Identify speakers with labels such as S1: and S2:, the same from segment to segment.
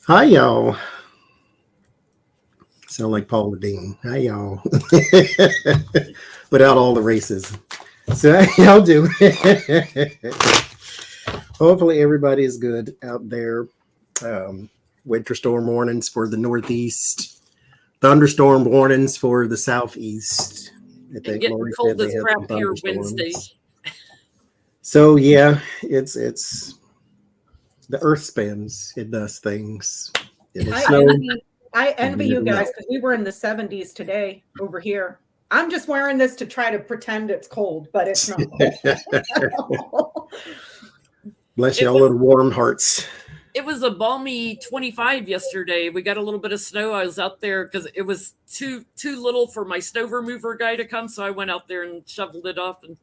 S1: Hi, y'all. Sound like Paula Dean. Hi, y'all. Without all the racism. So, how y'all do? Hopefully, everybody is good out there. Winter storm warnings for the Northeast, thunderstorm warnings for the Southeast.
S2: I think Lori cold as crap here Wednesday.
S1: So, yeah, it's the earth spins. It does things.
S3: I envy you guys because we were in the 70s today over here. I'm just wearing this to try to pretend it's cold, but it's not.
S1: Bless y'all little warm hearts.
S2: It was a balmy 25 yesterday. We got a little bit of snow. I was out there because it was too little for my snow remover guy to come. So I went out there and shoveled it off, and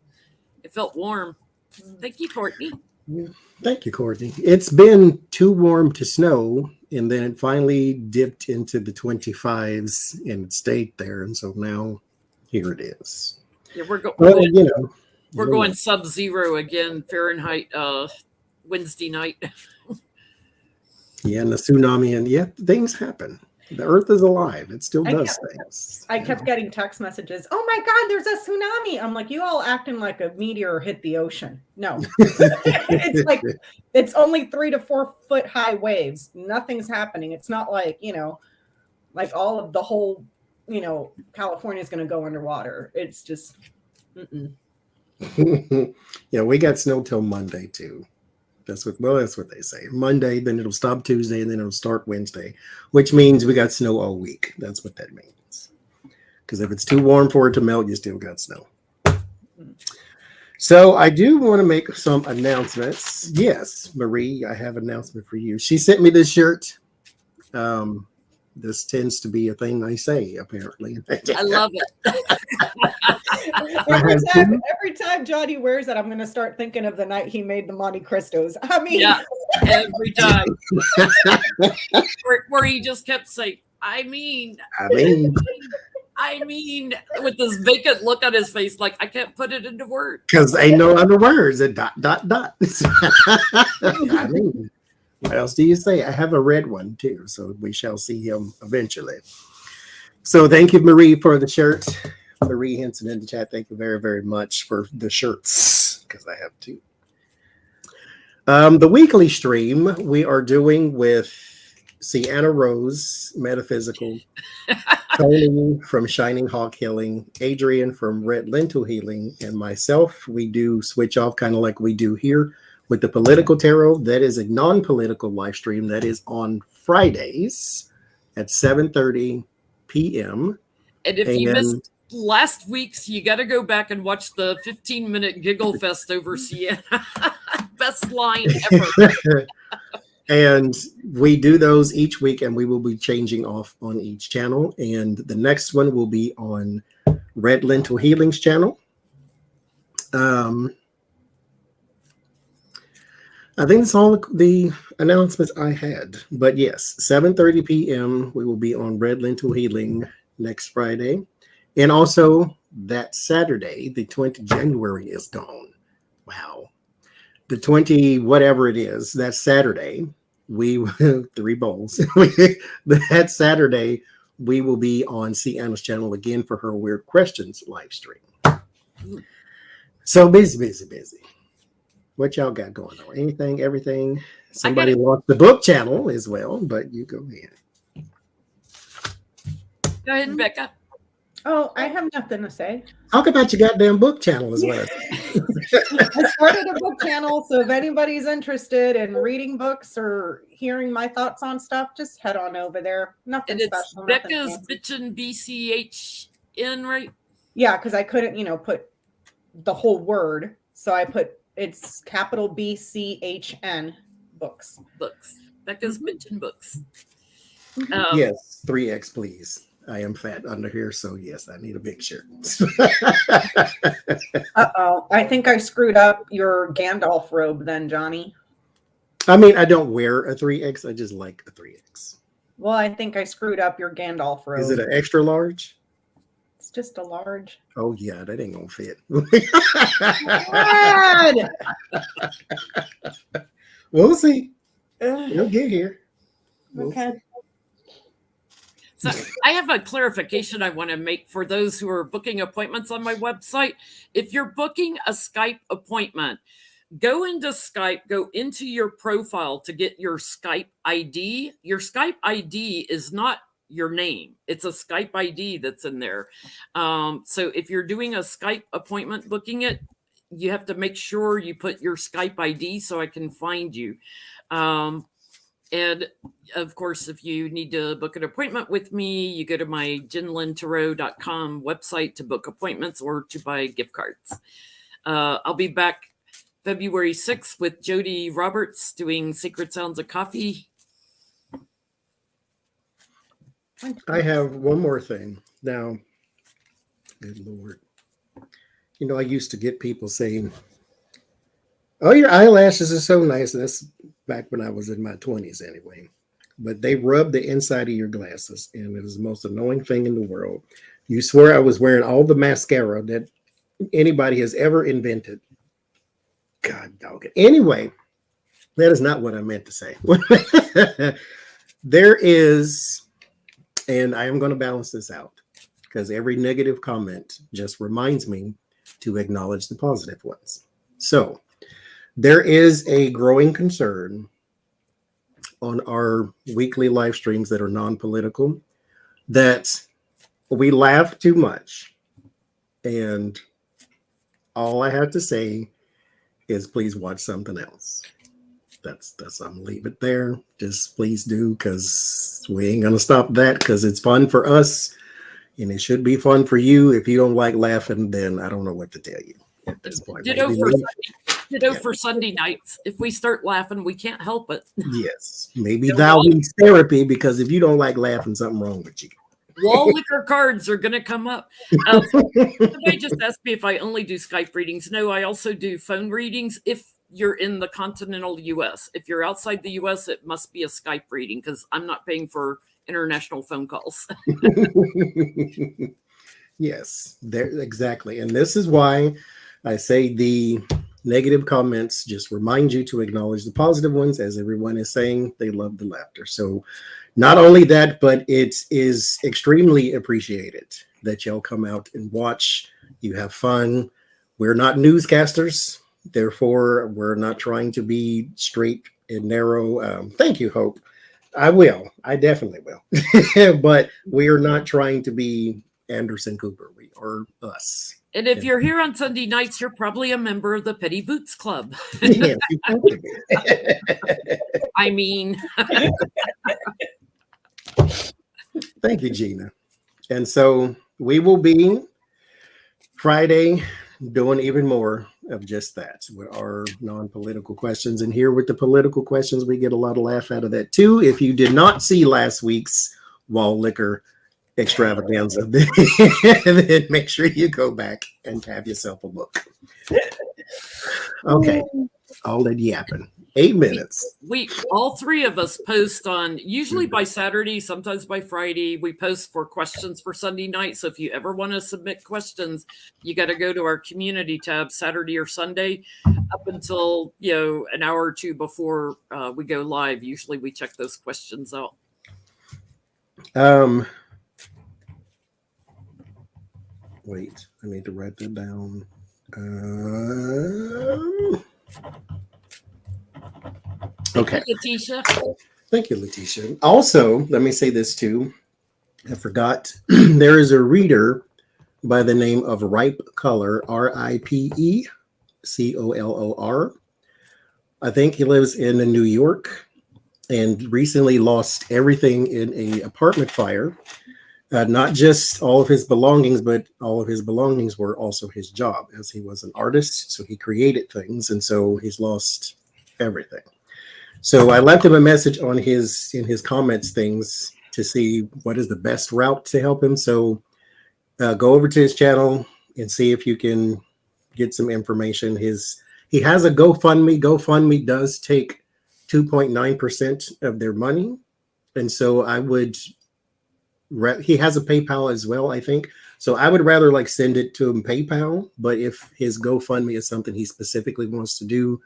S2: it felt warm. Thank you, Courtney.
S1: Yeah. Thank you, Courtney. It's been too warm to snow, and then it finally dipped into the 25s and it stayed there. And so now here it is.
S2: Yeah, we're
S1: we're
S2: going sub-zero again, Fahrenheit, Wednesday night.
S1: Yeah, and the tsunami, and things happen. The earth is alive. It still does things.
S3: I kept getting text messages. Oh my God, there's a tsunami. I'm like, you all acting like a meteor hit the ocean. No, it's like, it's only 3 to 4 foot high waves. Nothing's happening. It's not like, like all of the whole, California is going to go underwater. It's just,
S1: Yeah, we got snow till Monday too. That's what they say. Monday, then it'll stop Tuesday, and then it'll start Wednesday, which means we got snow all week. That's what that means. Because if it's too warm for it to melt, you still got snow. So I do want to make some announcements. Yes, Marie, I have an announcement for you. She sent me this shirt. This tends to be a thing I say, apparently.
S2: I love it.
S3: Every time Johnny wears it, I'm going to start thinking of the night he made the Monte Cristos. I mean,
S2: yeah, every time. where he just kept saying, I mean, with this vacant look on his face, like I can't put it into words.
S1: Because ain't no other words. A ... I mean. What else do you say? I have a red one too, so we shall see him eventually. So thank you, Marie, for the shirt. Marie Henson in the chat, thank you very, very much for the shirts, because I have two. The weekly stream we are doing with Sienna Rose, Metaphysical, Tony from Shining Hawk Healing, Adrian from Red Lentil Healing, and myself. We do switch off kind of like we do here with the political tarot. That is a non-political live stream that is on Fridays at 7:30 p.m.
S2: And if you missed last week's, you got to go back and watch the 15-minute giggle fest over Sienna. Best line ever.
S1: And we do those each week, and we will be changing off on each channel. And the next one will be on Red Lentil Healing's channel. I think that's all the announcements I had. But yes, 7:30 p.m. we will be on Red Lentil Healing next Friday. And also that Saturday, the 20th January is gone. Wow. The 20, whatever it is, that Saturday, we 3 bowls. That Saturday, we will be on Sienna's channel again for her Weird Questions live stream. So busy. What y'all got going on? Anything, everything? Somebody launched the book channel as well, but you go ahead.
S2: Go ahead, Becca.
S3: Oh, I have nothing to say.
S1: Talk about your goddamn book channel as well.
S3: I started a book channel, so if anybody's interested in reading books or hearing my thoughts on stuff, just head on over there. Nothing special.
S2: Becca's Bitchin' BCHN, right?
S3: Yeah, because I couldn't, put the whole word, so I put it's capital BCHN books.
S2: Becca's Bitchin' Books.
S1: Yes, 3X, please. I am fat under here, so yes, I need a big shirt.
S3: Uh-oh. I think I screwed up your Gandalf robe then, Johnny.
S1: I mean, I don't wear a 3X. I just like a 3X.
S3: Well, I think I screwed up your Gandalf robe.
S1: Is it an extra large?
S3: It's just a large.
S1: Oh, yeah, that ain't going to fit. We'll see. You'll get here.
S3: Okay.
S2: So I have a clarification I want to make for those who are booking appointments on my website. If you're booking a Skype appointment, go into Skype, go into your profile to get your Skype ID. Your Skype ID is not your name. It's a Skype ID that's in there. So if you're doing a Skype appointment booking it, you have to make sure you put your Skype ID so I can find you. And of course, if you need to book an appointment with me, you go to my GhislaineTarot.com website to book appointments or to buy gift cards. I'll be back February 6th with Jody Roberts doing Secret Sounds of Coffee.
S1: I have one more thing. Now, good Lord. You know, I used to get people saying, "Oh, your eyelashes are so nice." That's back when I was in my 20s anyway. But they rub the inside of your glasses, and it is the most annoying thing in the world. You swear I was wearing all the mascara that anybody has ever invented. God dog it. Anyway, that is not what I meant to say. There is, and I am going to balance this out because every negative comment just reminds me to acknowledge the positive ones. So there is a growing concern on our weekly live streams that are non-political that we laugh too much. And all I have to say is please watch something else. That's I'm gonna leave it there. Just please do, because we ain't gonna stop that, because it's fun for us and it should be fun for you. If you don't like laughing, then I don't know what to tell you at this point.
S2: Ditto for Sunday nights. If we start laughing, we can't help it.
S1: Yes, maybe that needs therapy, because if you don't like laughing, something wrong with you.
S2: Wall liquor cards are going to come up. Somebody just asked me if I only do Skype readings. No, I also do phone readings if you're in the continental U.S. If you're outside the U.S., it must be a Skype reading, because I'm not paying for international phone calls.
S1: Yes, there exactly. And this is why I say the negative comments just remind you to acknowledge the positive ones. As everyone is saying, they love the laughter. So not only that, but it is extremely appreciated that y'all come out and watch. You have fun. We're not newscasters, therefore we're not trying to be straight and narrow. Thank you, Hope. I definitely will. But we are not trying to be Anderson Cooper. We are us.
S2: And if you're here on Sunday nights, you're probably a member of the Petty Boots Club.
S1: Yes,
S2: I mean,
S1: thank you, Gina. And so we will be Friday doing even more of just that with our non-political questions. And here with the political questions, we get a lot of laugh out of that too. If you did not see last week's wall liquor extravaganza, then make sure you go back and have yourself a look. Okay, all that yapping. 8 minutes.
S2: We all three of us post on, usually by Saturday, sometimes by Friday. We post for questions for Sunday night. So if you ever want to submit questions, you got to go to our community tab Saturday or Sunday up until an hour or two before we go live. Usually we check those questions out.
S1: Wait, I need to write that down. Okay.
S2: Letitia.
S1: Thank you, Letitia. Also, let me say this too. I forgot. There is a reader by the name of Ripe Color, RIPECOLOR. I think he lives in New York and recently lost everything in an apartment fire. Not just all of his belongings, but all of his belongings were also his job, as he was an artist. So he created things, and so he's lost everything. So I left him a message on in his comments things to see what is the best route to help him. So go over to his channel and see if you can get some information. He has a GoFundMe. GoFundMe does take 2.9% of their money, and so I would. He has a PayPal as well, I think. So I would rather send it to him PayPal. But if his GoFundMe is something he specifically wants to do,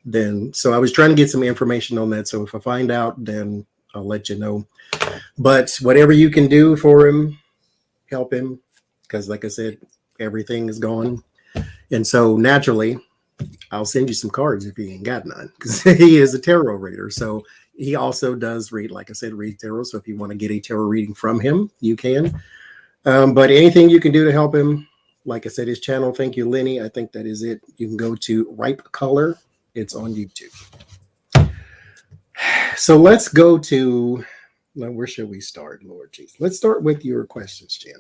S1: then so I was trying to get some information on that. So if I find out, then I'll let you know. But whatever you can do for him, help him, because like I said, everything is gone. And so naturally, I'll send you some cards if he ain't got none, because he is a tarot reader. So he also does read, like I said, read tarot. So if you want to get a tarot reading from him, you can. But anything you can do to help him, like I said, his channel. Thank you, Lenny. I think that is it. You can go to Ripe Color. It's on YouTube. So let's go to, now where should we start, Lord Jesus? Let's start with your questions, Jen.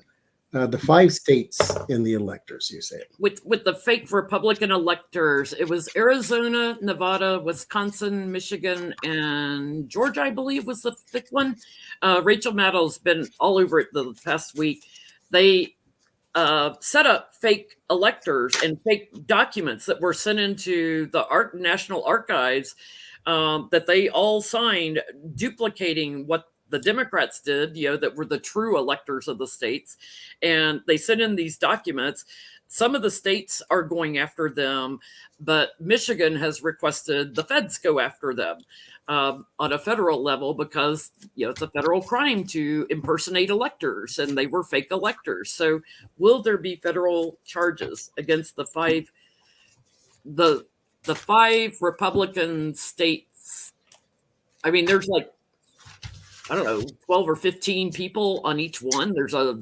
S1: The 5 states in the electors, you said.
S2: With the fake Republican electors, it was Arizona, Nevada, Wisconsin, Michigan, and Georgia, I believe, was the 5th one. Rachel Maddow's been all over it the past week. They set up fake electors and fake documents that were sent into the National Archives that they all signed, duplicating what the Democrats did, that were the true electors of the states. And they sent in these documents. Some of the states are going after them, but Michigan has requested the feds go after them on a federal level because, it's a federal crime to impersonate electors, and they were fake electors. So will there be federal charges against the 5 Republican states? I mean, there's like, I don't know, 12 or 15 people on each one. There's a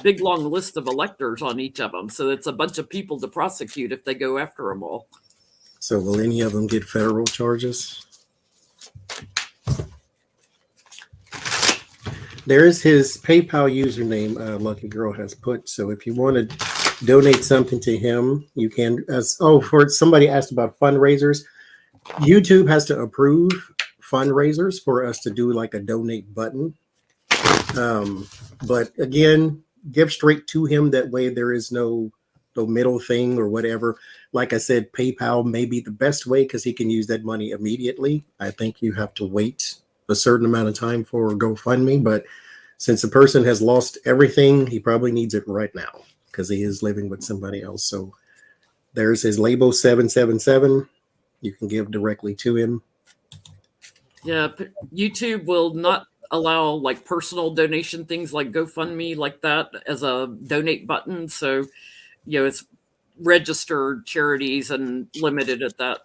S2: big, long list of electors on each of them. So it's a bunch of people to prosecute if they go after them all.
S1: So will any of them get federal charges? There's his PayPal username, Lucky Girl has put. So if you want to donate something to him, you can. For somebody asked about fundraisers, YouTube has to approve fundraisers for us to do like a donate button. But again, give straight to him. That way there is no middle thing or whatever. Like I said, PayPal may be the best way because he can use that money immediately. I think you have to wait a certain amount of time for GoFundMe, but since the person has lost everything, he probably needs it right now because he is living with somebody else. So there's his label 777. You can give directly to him.
S2: Yeah, YouTube will not allow like personal donation things like GoFundMe like that as a donate button. So, it's registered charities and limited at that.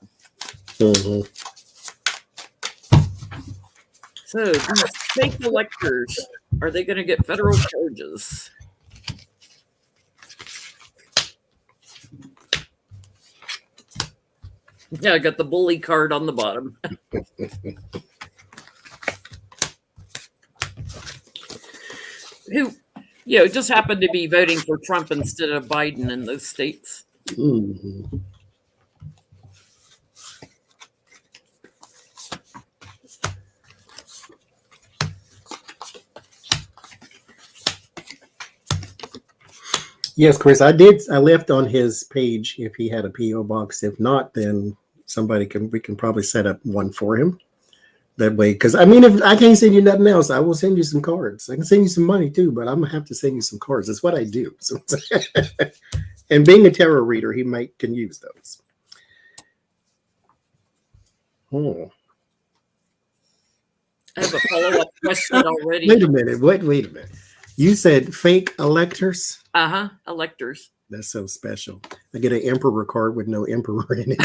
S1: Mm-hmm.
S2: So these fake electors, are they going to get federal charges? Yeah, I got the bully card on the bottom. Who, just happened to be voting for Trump instead of Biden in those states.
S1: Mm-hmm. Yes, Chris, I left on his page if he had a PO box. If not, then we can probably set up one for him. That way, because I mean, if I can't send you nothing else, I will send you some cards. I can send you some money too, but I'm gonna have to send you some cards. That's what I do. So, and being a tarot reader, he can use those. Oh.
S2: I have a follow-up question already.
S1: Wait a minute. You said fake electors?
S2: Electors.
S1: That's so special. I get an emperor card with no emperor in it.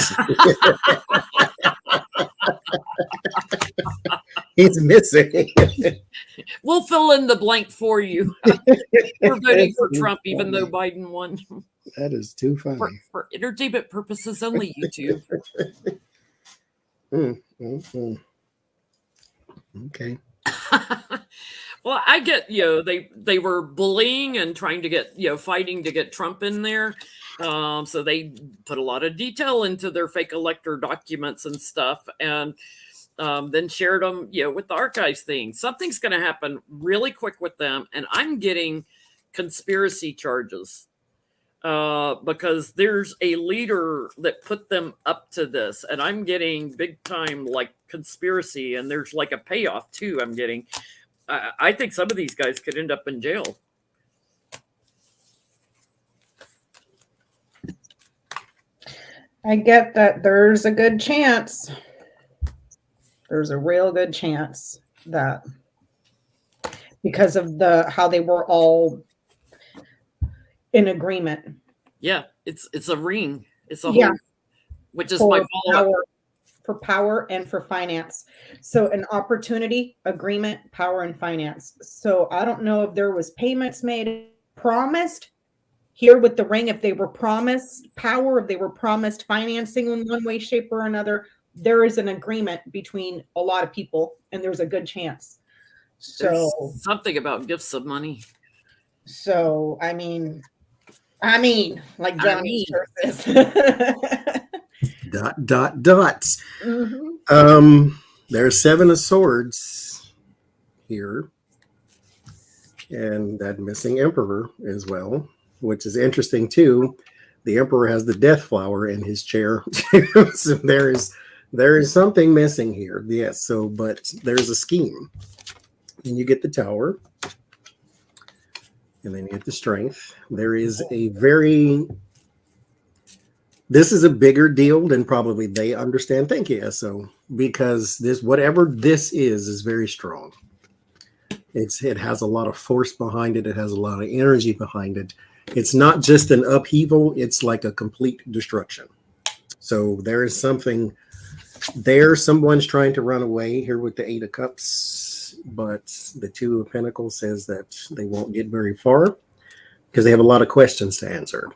S1: He's missing.
S2: We'll fill in the blank for you. We're voting for Trump, even though Biden won.
S1: That is too funny.
S2: For entertainment purposes only, YouTube.
S1: Okay.
S2: Well, I get, they were bullying and trying to get, fighting to get Trump in there. So they put a lot of detail into their fake elector documents and stuff, and then shared them, with the archives thing. Something's going to happen really quick with them, and I'm getting conspiracy charges because there's a leader that put them up to this, and I'm getting big time like conspiracy, and there's like a payoff too. I'm getting. I think some of these guys could end up in jail.
S3: I get that there's a good chance. There's a real good chance. that because of how they were all in agreement.
S2: Yeah, it's a ring. It's a
S3: Yeah.
S2: whole, which is my follow-up.
S3: For power and for finance. So an opportunity, agreement, power, and finance. So I don't know if there was payments made, promised here with the ring, if they were promised power, if they were promised financing in one way, shape, or another. There is an agreement between a lot of people, and there's a good chance. So
S2: There's something about gifts of money.
S3: So I mean, like Johnny says.
S1: Dots.
S3: Mm-hmm.
S1: There's 7 of swords here, and that missing emperor as well, which is interesting too. The emperor has the death flower in his chair. So there is something missing here. Yes. So, but there's a scheme, and you get the tower, and then you get the strength. There is a this is a bigger deal than probably they understand. Thank you, SO, because whatever this is very strong. It has a lot of force behind it. It has a lot of energy behind it. It's not just an upheaval. It's like a complete destruction. So there is something there. Someone's trying to run away here with the 8 of Cups, but the 2 of Pentacles says that they won't get very far because they have a lot of questions to answer.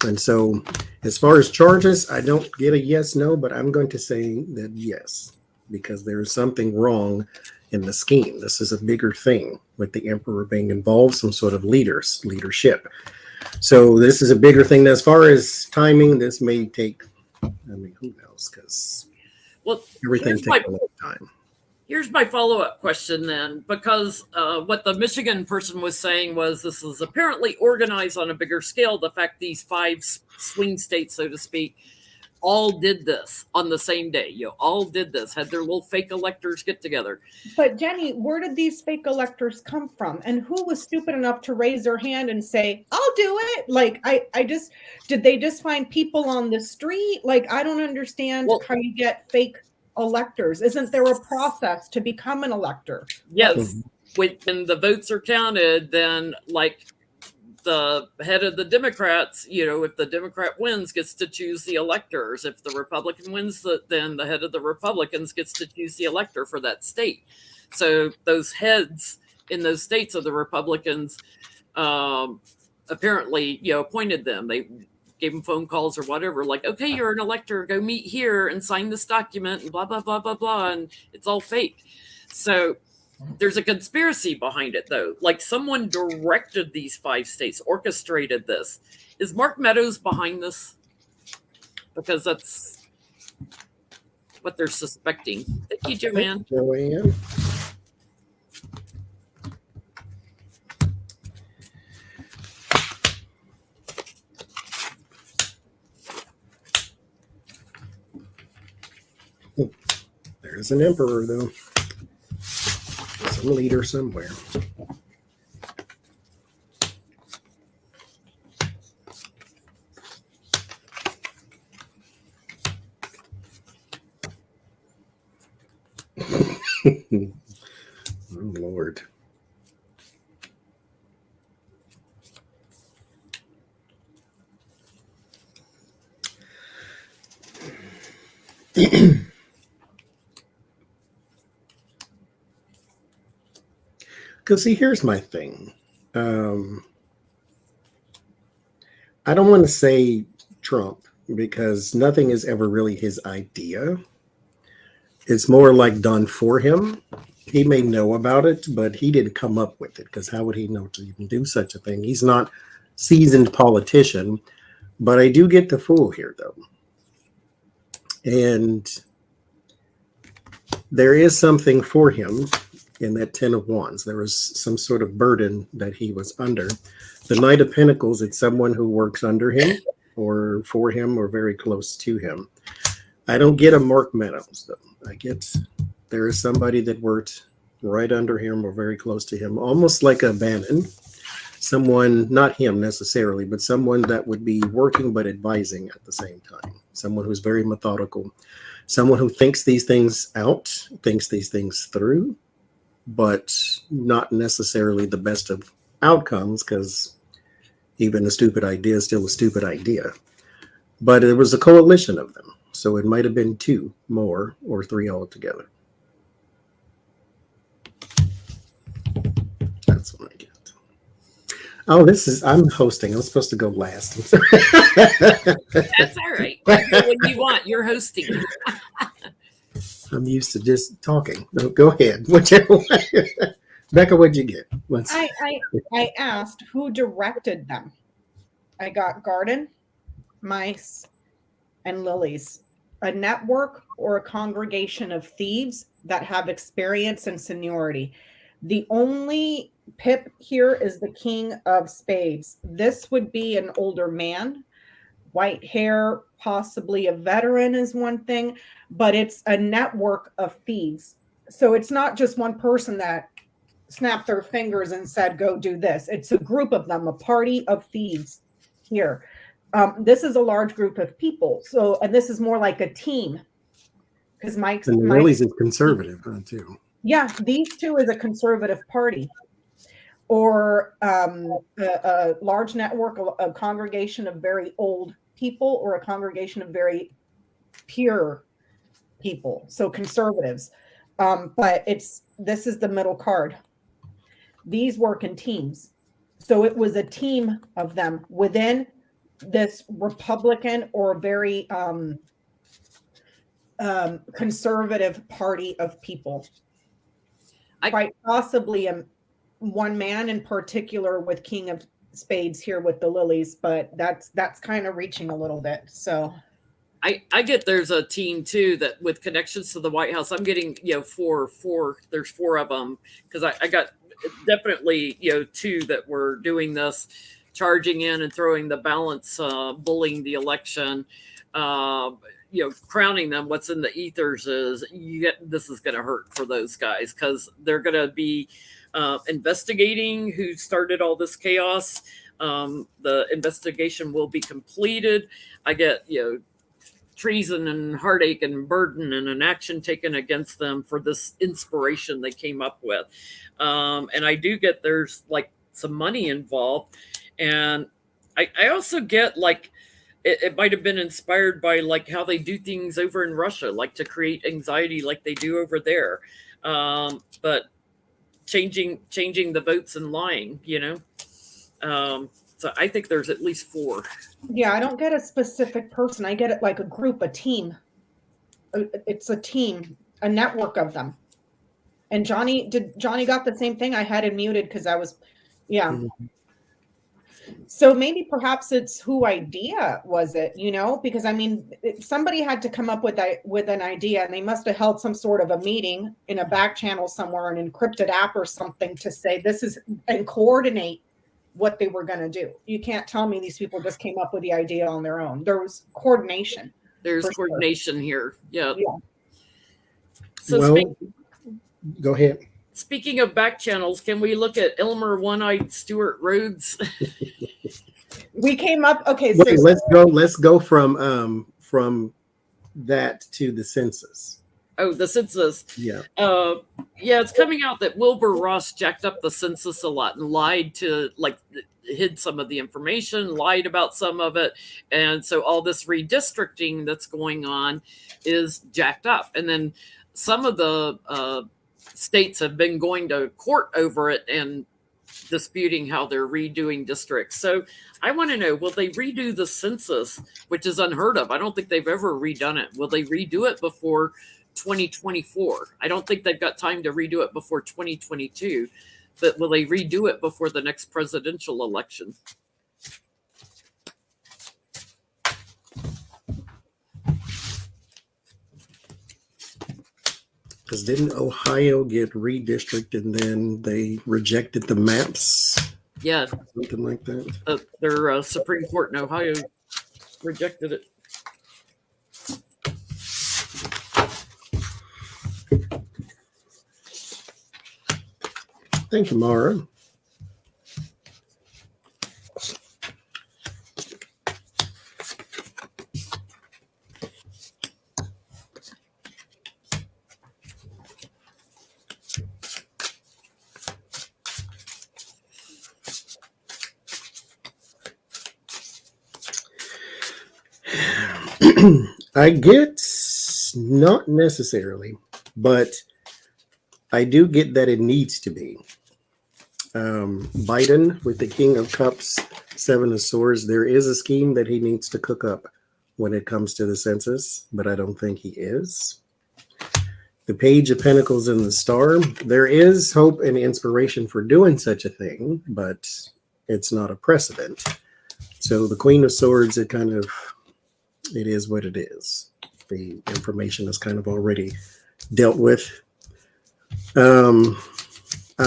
S1: And so as far as charges, I don't get a yes, no, but I'm going to say that yes, because there is something wrong in the scheme. This is a bigger thing with the emperor being involved, some sort of leadership. So this is a bigger thing. As far as timing, this may take, who knows? Because everything takes a long time.
S2: Here's my follow-up question then, because what the Michigan person was saying was this is apparently organized on a bigger scale. The fact these 5 swing states, so to speak, all did this on the same day. All did this, had their little fake electors get together.
S3: But Jenny, where did these fake electors come from? And who was stupid enough to raise their hand and say, I'll do it? Like, did they just find people on the street? Like, I don't understand how you get fake electors. Isn't there a process to become an elector?
S2: Yes. When the votes are counted, then like the head of the Democrats, if the Democrat wins, gets to choose the electors. If the Republican wins, then the head of the Republicans gets to choose the elector for that state. So those heads in those states of the Republicans apparently, appointed them. They gave them phone calls or whatever, like, okay, you're an elector, go meet here and sign this document and blah, blah, blah, blah, blah. And it's all fake. So there's a conspiracy behind it, though. Like someone directed these 5 states, orchestrated this. Is Mark Meadows behind this? Because that's what they're suspecting. Thank you, Joanne.
S1: Joanne. There's an emperor, though. Some leader somewhere. Oh, Lord. Because see, here's my thing. I don't want to say Trump because nothing is ever really his idea. It's more like done for him. He may know about it, but he didn't come up with it because how would he know to even do such a thing? He's not seasoned politician, but I do get the fool here though. And there is something for him in that 10 of Wands. There was some sort of burden that he was under. The Knight of Pentacles, it's someone who works under him or for him or very close to him. I don't get a Mark Meadows, though. I get there is somebody that worked right under him or very close to him, almost like a Bannon. Someone, not him necessarily, but someone that would be working but advising at the same time. someone who's very methodical, someone who thinks these things out, thinks these things through, but not necessarily the best of outcomes, because even a stupid idea is still a stupid idea. But it was a coalition of them. So it might have been 2 more or 3 altogether. That's what I get. Oh, I'm hosting. I'm supposed to go last.
S2: That's all right. When you want, you're hosting.
S1: I'm used to just talking. No, go ahead. Whichever way. Becca, what'd you get?
S3: I asked who directed them. I got garden, mice, and lilies. A network or a congregation of thieves that have experience and seniority. The only pip here is the king of spades. This would be an older man, white hair, possibly a veteran is one thing, but it's a network of thieves. So it's not just one person that snapped their fingers and said, go do this. It's a group of them, a party of thieves here. This is a large group of people. So, and this is more like a team. Because Mike's
S1: Lily's is conservative, too.
S3: Yeah, these 2 is a conservative party. Or a large network, a congregation of very old people, or a congregation of very pure people. So conservatives. But this is the middle card. These work in teams. So it was a team of them within this Republican or very conservative party of people. Quite possibly one man in particular with king of spades here with the lilies, but that's kind of reaching a little bit. So
S2: I get there's a team too that with connections to the White House. I'm getting four. There's 4 of them because I got definitely 2 that were doing this, charging in and throwing the balance, bullying the election. Crowning them. What's in the ethers is this is going to hurt for those guys because they're going to be investigating who started all this chaos. The investigation will be completed. I get treason and heartache and burden and an action taken against them for this inspiration they came up with. And I do get there's like some money involved. And I also get like, it might have been inspired by like how they do things over in Russia, like to create anxiety like they do over there. But changing the votes and lying, so I think there's at least 4.
S3: Yeah, I don't get a specific person. I get it like a group, a team. It's a team, a network of them. And Johnny got the same thing? I had him muted because I was, yeah. Mm-hmm. So maybe perhaps it's who idea was it, because I mean, somebody had to come up with an idea and they must have held some sort of a meeting in a back channel somewhere, an encrypted app or something to say this is and coordinate what they were going to do. You can't tell me these people just came up with the idea on their own. There was coordination.
S2: There's coordination here. Yeah.
S1: So go ahead.
S2: Speaking of back channels, can we look at Elmer One-Eyed Stewart Rhodes?
S3: We came up. Okay,
S1: wait, let's go from that to the census.
S2: Oh, the census.
S1: Yeah.
S2: It's coming out that Wilbur Ross jacked up the census a lot and lied to hid some of the information, lied about some of it. And so all this redistricting that's going on is jacked up. And then some of the states have been going to court over it and disputing how they're redoing districts. So I want to know, will they redo the census, which is unheard of? I don't think they've ever redone it. Will they redo it before 2024? I don't think they've got time to redo it before 2022, but will they redo it before the next presidential election?
S1: Because didn't Ohio get redistricted and then they rejected the maps?
S2: Yeah.
S1: Something like that.
S2: Their Supreme Court in Ohio rejected it.
S1: Thank you, Mara. I get not necessarily, but I do get that it needs to be. Biden with the King of Cups, Seven of Swords, there is a scheme that he needs to cook up when it comes to the census, but I don't think he is. The Page of Pentacles and the Star, there is hope and inspiration for doing such a thing, but it's not a precedent. So the Queen of Swords, it is what it is. The information is kind of already dealt with. I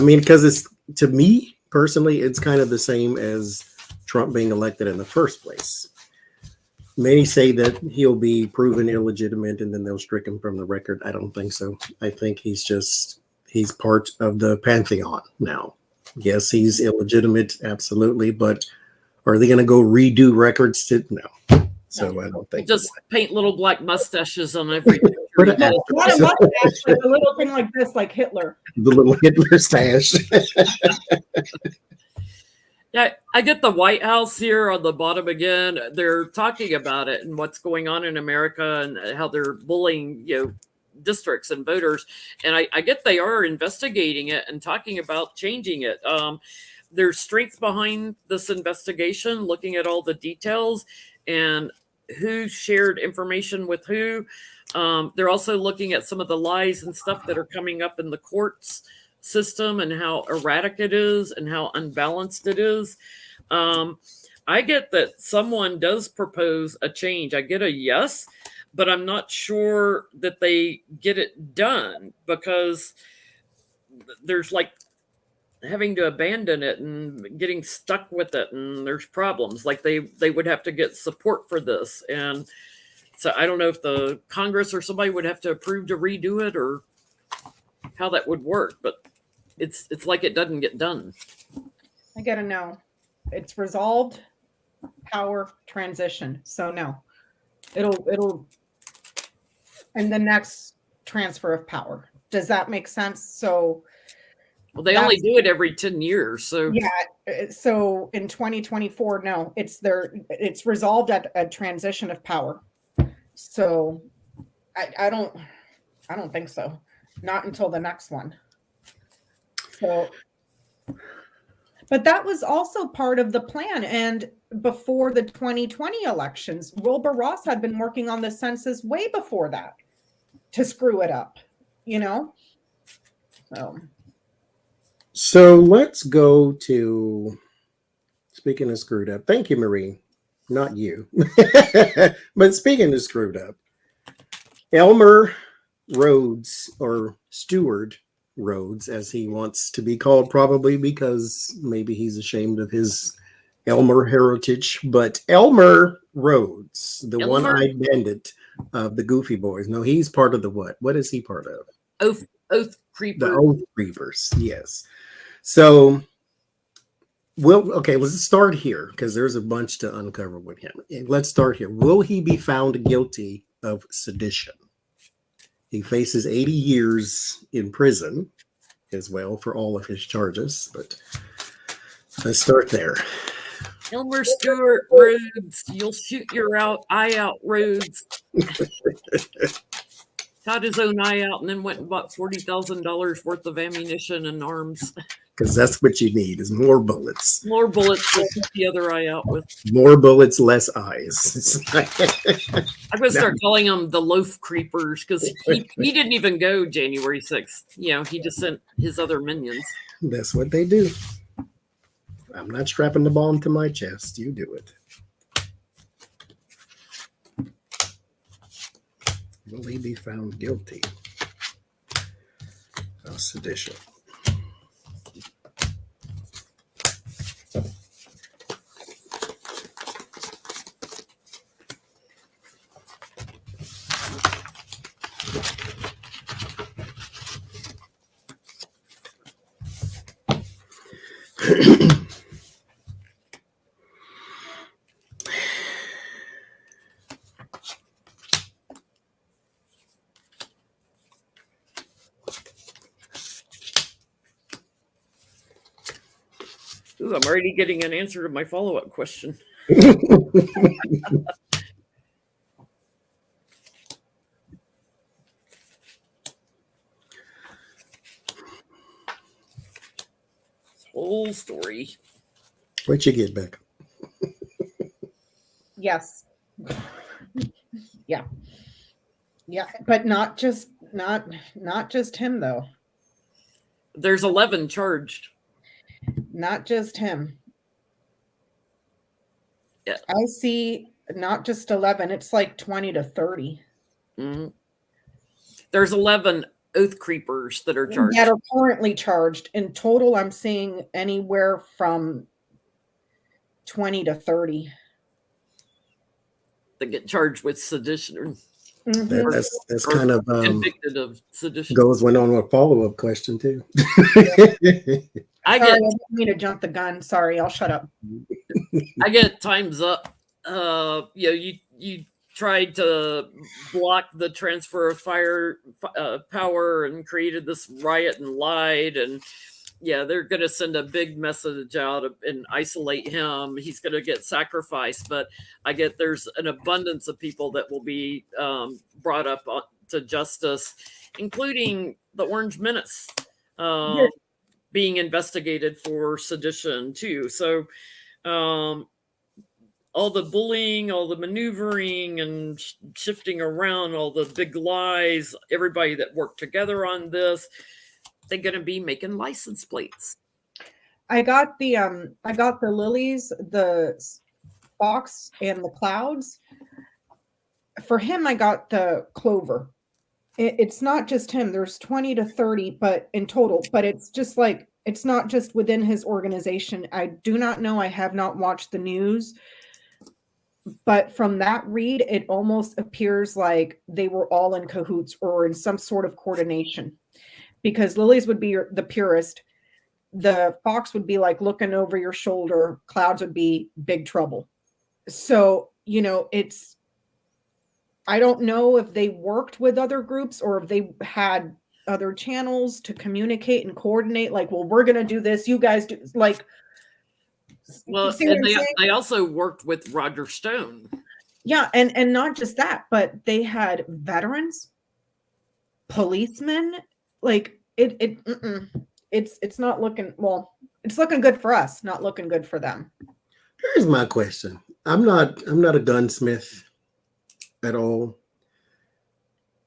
S1: mean, because it's, to me personally, it's kind of the same as Trump being elected in the first place. Many say that he'll be proven illegitimate and then they'll strike him from the record. I don't think so. I think he's part of the pantheon now. Yes, he's illegitimate, absolutely, but are they going to go redo records? No. So I don't think.
S2: Just paint little black mustaches on every picture.
S3: Not a mustache, like a little thing like this, like Hitler.
S1: The little Hitler stash.
S2: Yeah, I get the White House here on the bottom again. They're talking about it and what's going on in America and how they're bullying, districts and voters. And I get they are investigating it and talking about changing it. There's strength behind this investigation, looking at all the details and who shared information with who. They're also looking at some of the lies and stuff that are coming up in the courts system and how erratic it is and how unbalanced it is. I get that someone does propose a change. I get a yes, but I'm not sure that they get it done because there's like having to abandon it and getting stuck with it, and there's problems. Like they would have to get support for this, and so I don't know if the Congress or somebody would have to approve to redo it or how that would work, but it's like it doesn't get done.
S3: I gotta know. It's resolved power transition. So no, it'll and the next transfer of power. Does that make sense? So
S2: well, they only do it every 10 years. So
S3: yeah. So in 2024, no, it's resolved at a transition of power. So I don't think so. Not until the next one. So, but that was also part of the plan. And before the 2020 elections, Wilbur Ross had been working on the census way before that to screw it up,
S1: So let's go to, speaking of screwed up, thank you, Marie, not you, but speaking of screwed up, Elmer Rhodes, or Stewart Rhodes, as he wants to be called, probably because maybe he's ashamed of his Elmer heritage, but Elmer Rhodes, the one-eyed bandit of the Goofy Boys. No, he's part of the what? What is he part of?
S2: Oath Creepers.
S1: The Oath Creepers, yes. So, let's start here because there's a bunch to uncover with him. Let's start here. Will he be found guilty of sedition? He faces 80 years in prison as well for all of his charges, but let's start there.
S2: Elmer Stewart Rhodes, you'll shoot your eye out, Rhodes. Shot his own eye out and then went and bought $40,000 worth of ammunition and arms.
S1: Because that's what you need is more bullets.
S2: More bullets to shoot the other eye out with.
S1: More bullets, less eyes.
S2: I'm going to start calling them the Loaf Creepers because he didn't even go January 6th. He just sent his other minions.
S1: That's what they do. I'm not strapping the bomb to my chest. You do it. Will he be found guilty of sedition?
S2: Ooh, I'm already getting an answer to my follow-up question. Whole story.
S1: What you get back?
S3: Yes. Yeah. Yeah, but not just him though.
S2: There's 11 charged.
S3: Not just him.
S2: Yeah.
S3: I see not just 11, it's like 20 to 30.
S2: Mm-hmm. There's 11 oath creepers that are charged.
S3: That are currently charged. In total, I'm seeing anywhere from 20 to 30.
S2: That get charged with sedition.
S3: Mm-hmm.
S1: That's kind of
S2: convicted of sedition.
S1: Goes went on with a follow-up question too.
S2: I
S3: didn't mean to jump the gun. Sorry, I'll shut up.
S2: I get times up. You tried to block the transfer of power and created this riot and lied, and they're going to send a big message out and isolate him. He's going to get sacrificed, but I get there's an abundance of people that will be brought up to justice, including the Orange Menace being investigated for sedition too. So all the bullying, all the maneuvering and shifting around, all the big lies, everybody that worked together on this, they're going to be making license plates.
S3: I got the lilies, the fox, and the clouds. For him, I got the clover. It's not just him. There's 20 to 30, but in total. But it's just like, it's not just within his organization. I do not know. I have not watched the news. But from that read, it almost appears like they were all in cahoots or in some sort of coordination. Because lilies would be the purest. The fox would be like looking over your shoulder. Clouds would be big trouble. So, I don't know if they worked with other groups or if they had other channels to communicate and coordinate. Like, well, we're going to do this. You guys do like.
S2: Well, and they also worked with Roger Stone.
S3: Yeah. And not just that, but they had veterans, policemen. Like it's not looking, well, it's looking good for us, not looking good for them.
S1: Here's my question. I'm not a gunsmith at all.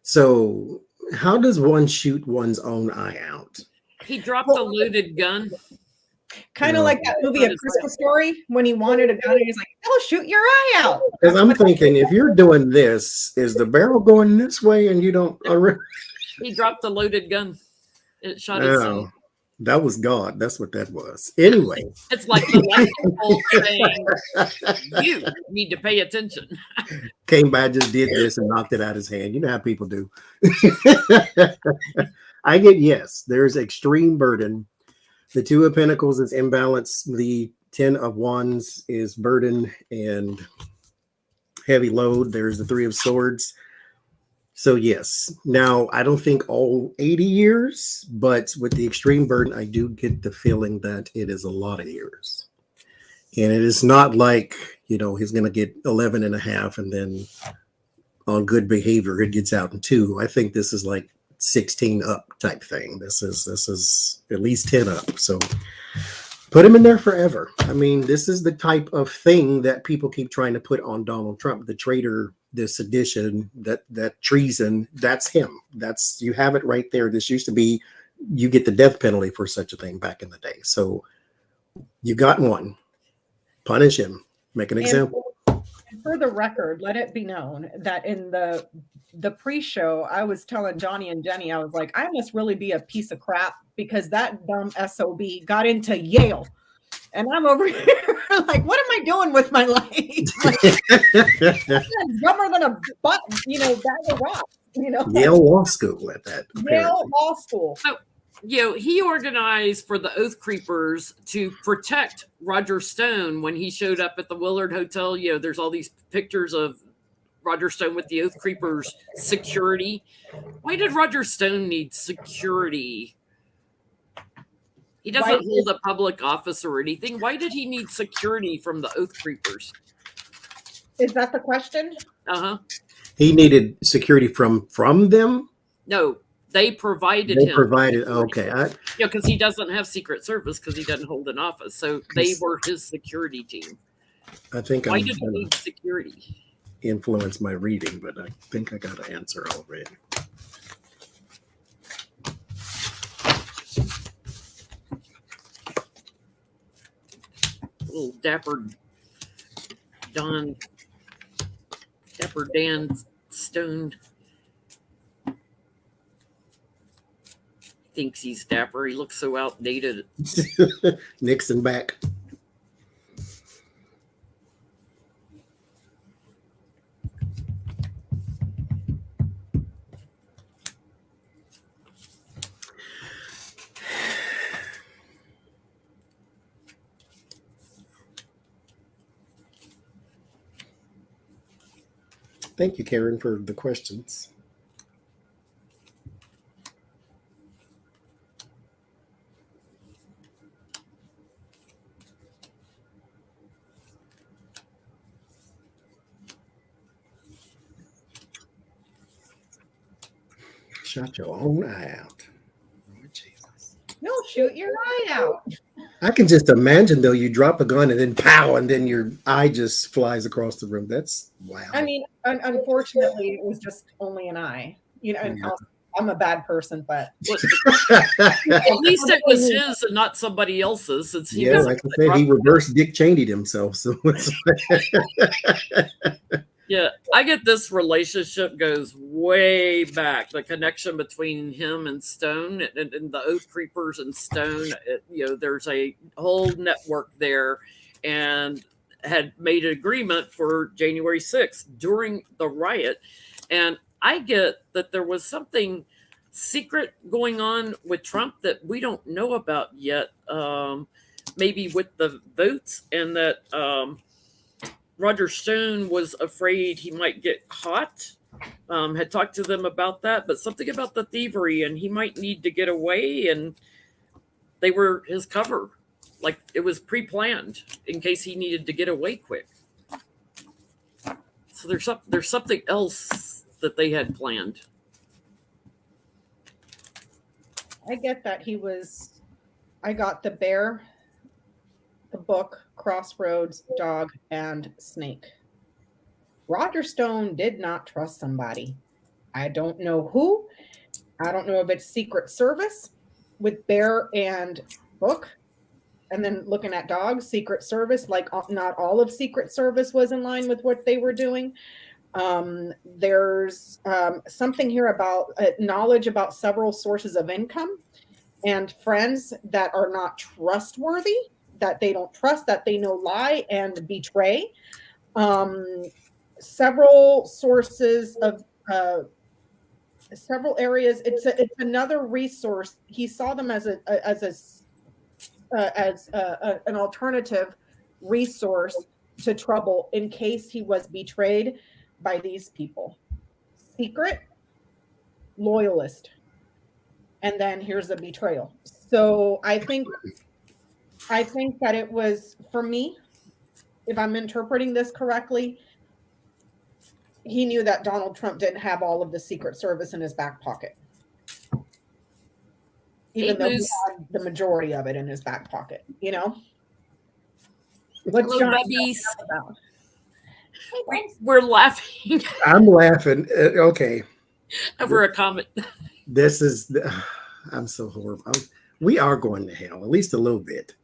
S1: So how does one shoot one's own eye out?
S2: He dropped a loaded gun.
S3: Kind of like that movie, A Christmas Story, when he wanted a gun and he's like, I'll shoot your eye out.
S1: Because I'm thinking, if you're doing this, is the barrel going this way and you don't already?
S2: He dropped a loaded gun. It shot itself.
S1: That was God. That's what that was. Anyway.
S2: It's like the light bulb saying, you need to pay attention.
S1: Came by, just did this and knocked it out of his hand. You know how people do. I get yes. There's extreme burden. The 2 of Pentacles is imbalance. The 10 of Wands is burden and heavy load. There's the 3 of Swords. So yes, now I don't think all 80 years, but with the extreme burden, I do get the feeling that it is a lot of years. And it is not like, he's going to get 11 and a half and then on good behavior, it gets out in 2. I think this is like 16 up type thing. This is at least 10 up. So put him in there forever. I mean, this is the type of thing that people keep trying to put on Donald Trump, the traitor, the sedition, that treason. That's him. You have it right there. This used to be, you get the death penalty for such a thing back in the day. So you got one. Punish him. Make an example.
S3: For the record, let it be known that in the pre-show, I was telling Johnny and Jenny, I was like, I must really be a piece of crap because that dumb SOB got into Yale. And I'm over here like, what am I doing with my life? Like, I'm dumber than a bag of rocks,
S1: Yale Law School at that.
S3: Yale Law School.
S2: So, he organized for the Oath Creepers to protect Roger Stone when he showed up at the Willard Hotel. There's all these pictures of Roger Stone with the Oath Creepers security. Why did Roger Stone need security? He doesn't hold a public office or anything. Why did he need security from the Oath Creepers?
S3: Is that the question?
S2: Uh-huh.
S1: He needed security from them?
S2: No, They provided
S1: They
S2: him.
S1: provided. Okay.
S2: Because he doesn't have Secret Service because he doesn't hold an office. So they were his security team.
S1: I think
S2: Why
S1: I'm
S2: did he need security?
S1: influence my reading, but I think I got an answer already.
S2: Little Dapper Dan Stone thinks he's dapper. He looks so outdated.
S1: Nixon back. Thank you, Karen, for the questions. Shut your own eye out. Oh, Jesus.
S3: No, shoot your eye out.
S1: I can just imagine, though, you drop a gun and then pow, and then your eye just flies across the room. That's wow.
S3: I mean, unfortunately, it was just only an eye. You know, and
S1: Yeah.
S3: I'm a bad person, but
S2: At least it was his and not somebody else's. Since he
S1: Yeah,
S2: was
S1: like I said, he reversed Dick Cheney'd himself. So
S2: Yeah, I get this relationship goes way back. The connection between him and Stone and the Oath Creepers and Stone, there's a whole network there, and had made an agreement for January 6th during the riot. And I get that there was something secret going on with Trump that we don't know about yet, maybe with the votes, and that Roger Stone was afraid he might get caught, had talked to them about that, but something about the thievery, and he might need to get away, and they were his cover. Like it was pre-planned in case he needed to get away quick. So there's something else that they had planned.
S3: I get that I got the bear, the book, Crossroads, dog, and snake. Roger Stone did not trust somebody. I don't know who. I don't know if it's Secret Service with bear and book. And then looking at dogs, Secret Service, like not all of Secret Service was in line with what they were doing. There's something here about knowledge about several sources of income and friends that are not trustworthy, that they don't trust, that they know lie and betray. Several sources of several areas. It's another resource. He saw them as an alternative resource to trouble in case he was betrayed by these people. Secret, loyalist, and then here's the betrayal. So I think that it was, for me, if I'm interpreting this correctly, he knew that Donald Trump didn't have all of the Secret Service in his back pocket, even though he had the majority of it in his back pocket. You know, what's John about?
S2: We're laughing.
S1: I'm laughing. Okay.
S2: Over a comment.
S1: This is, I'm so horrible. We are going to hell, at least a little bit.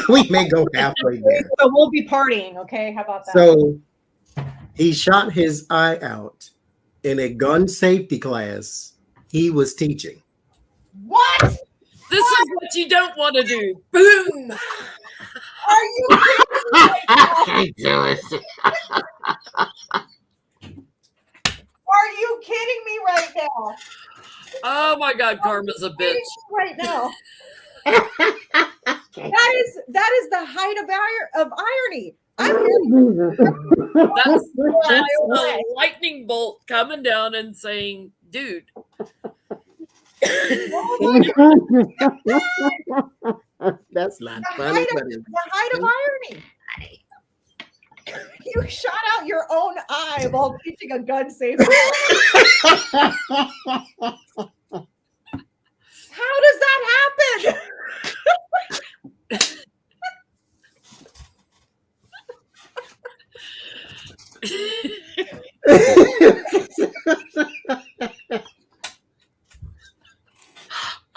S1: We may go halfway there.
S3: So we'll be partying, okay? How about that?
S1: So he shot his eye out in a gun safety class he was teaching.
S3: What?
S2: This is what you don't want to do. Boom.
S3: Are you kidding me? Are you kidding me right now?
S2: Oh my God, Karma's a bitch.
S3: Right now. That is the height of irony.
S2: That's a lightning bolt coming down and saying, dude.
S1: That's not funny.
S3: The height of irony. You shot out your own eye while teaching a gun safety. How does that happen?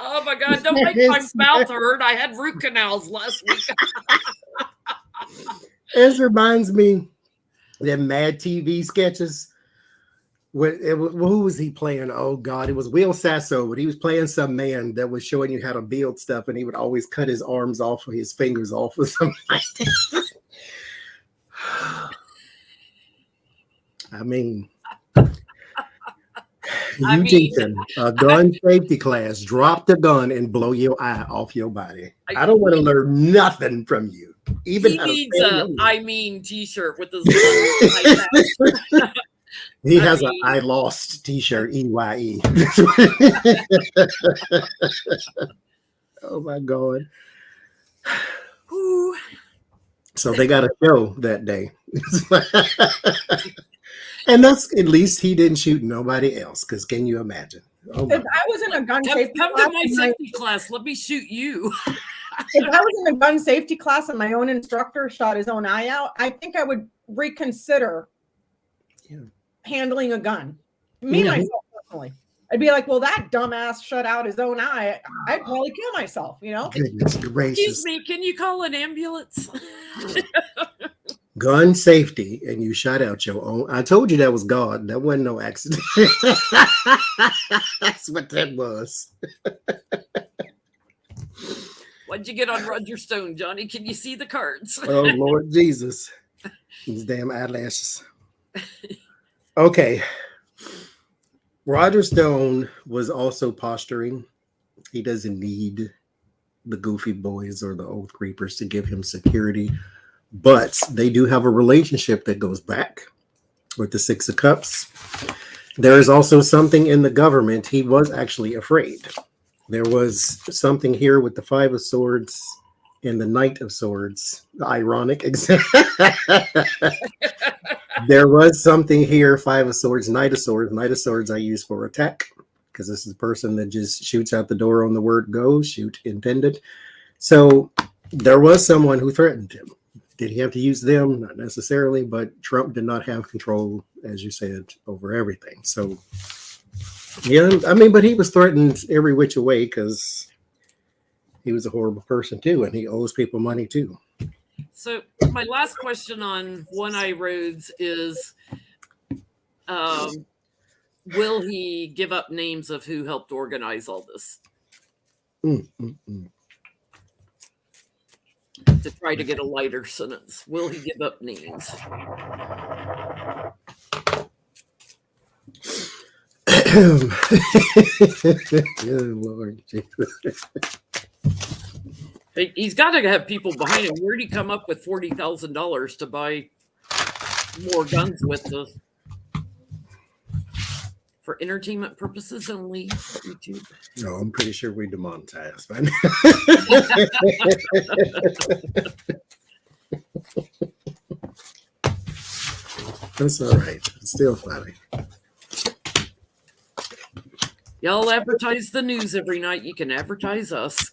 S2: Oh my God, don't make my mouth hurt. I had root canals last week.
S1: This reminds me of them Mad TV sketches. Who was he playing? Oh God, it was Will Sasso, but he was playing some man that was showing you how to build stuff, and he would always cut his arms off or his fingers off or something like that. I mean, you teaching a gun safety class, drop the gun and blow your eye off your body. I don't want to learn nothing from you. Even
S2: he
S1: how
S2: needs
S1: to
S2: a I mean t-shirt with his
S1: He has an I lost t-shirt, EYE. Oh my God.
S2: Ooh.
S1: So they got a show that day. And that's at least he didn't shoot nobody else, because can you imagine? Oh
S3: If I was in a gun safety
S2: come
S3: class,
S2: to my safety class, let me shoot you.
S3: if I was in a gun safety class and my own instructor shot his own eye out, I think I would reconsider handling a gun. Me, myself, personally. I'd be like, well, that dumbass shut out his own eye. I'd probably kill myself, you know?
S1: Goodness gracious.
S2: Excuse me, can you call an ambulance?
S1: Gun safety, and you shot out your own. I told you that was God. That wasn't no accident. That's what that was.
S2: What'd you get on Roger Stone, Johnny? Can you see the cards?
S1: Oh, Lord Jesus. These damn eyelashes. Okay. Roger Stone was also posturing. He doesn't need the goofy boys or the oath creepers to give him security, but they do have a relationship that goes back with the Six of Cups. There is also something in the government. He was actually afraid. There was something here with the Five of Swords and the Knight of Swords. The ironic example. There was something here, Five of Swords, Knight of Swords. Knight of Swords I use for attack, because this is a person that just shoots out the door on the word go, shoot intended. So there was someone who threatened him. Did he have to use them? Not necessarily, but Trump did not have control, as you said, over everything. So, yeah, I mean, but he was threatened every which way because he was a horrible person too, and he owes people money too.
S2: So my last question on One Eye Rhodes is, will he give up names of who helped organize all this? To try to get a lighter sentence. Will he give up names?
S1: Good Lord Jesus.
S2: He's got to have people behind him. Where did he come up with $40,000 to buy more guns with this? For entertainment purposes only. YouTube.
S1: No, I'm pretty sure we demonetized. That's all right. It's still funny.
S2: Y'all advertise the news every night. You can advertise us.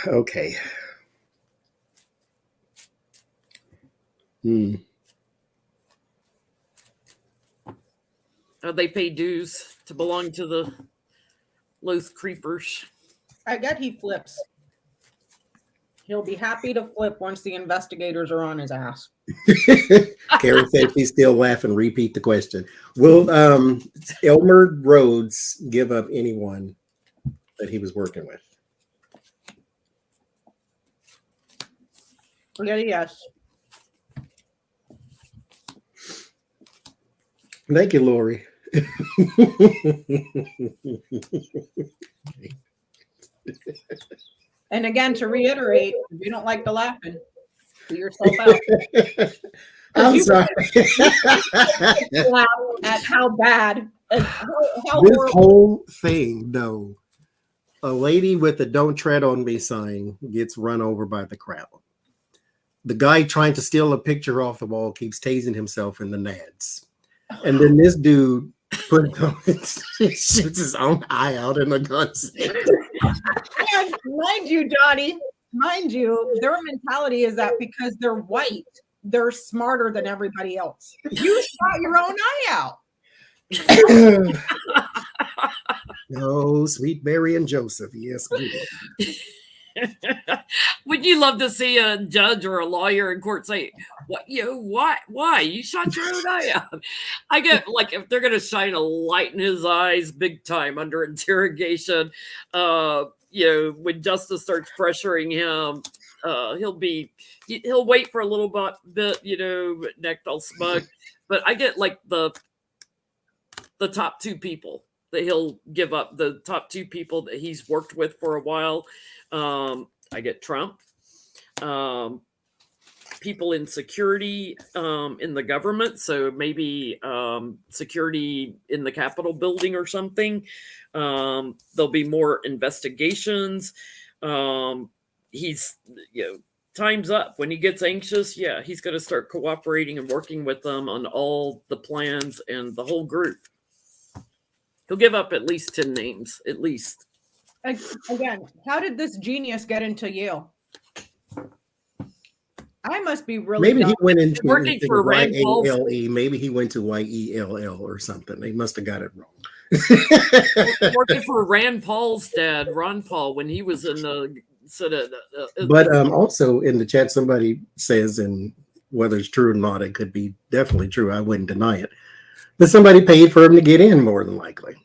S1: Okay.
S2: They pay dues to belong to the Loath Creepers.
S3: I bet he flips. He'll be happy to flip once the investigators are on his ass.
S1: Karen said she's still laughing. Repeat the question. Will Elmer Rhodes give up anyone that he was working with?
S3: Yes.
S1: Thank you, Lori.
S3: And again, to reiterate, if you don't like the laughing, do yourself out.
S1: I'm sorry.
S3: Laugh at how bad and how
S1: This
S3: horrible.
S1: whole thing, though, A lady with a "Don't tread on me" sign gets run over by the crowd. The guy trying to steal a picture off the wall keeps tasing himself in the nads. And then this dude shoots his own eye out in a gun safe.
S3: And mind you, Johnny, their mentality is that because they're white, they're smarter than everybody else. You shot your own eye out.
S1: No, sweet Mary and Joseph. Yes, please.
S2: Would you love to see a judge or a lawyer in court say, "What why you shot your own eye out?" I get like if they're gonna shine a light in his eyes big time under interrogation, when justice starts pressuring him, he'll wait for a little bit, necked all smug. But I get like the top two people that he'll give up, the top two people that he's worked with for a while. I get Trump, people in security in the government. So maybe security in the Capitol building or something. There'll be more investigations. He's, time's up. When he gets anxious, he's going to start cooperating and working with them on all the plans and the whole group. He'll give up at least 10 names, at least.
S3: Again, how did this genius get into Yale? I must be really
S1: maybe dumb. He went into
S2: working for Rand Paul.
S1: Maybe he went to YELL or something. They must have got it wrong.
S2: Working for Rand Paul's dad, Ron Paul, when he was in the Senate.
S1: But also in the chat, somebody says, and whether it's true or not, it could be definitely true. I wouldn't deny it. But somebody paid for him to get in, more than likely,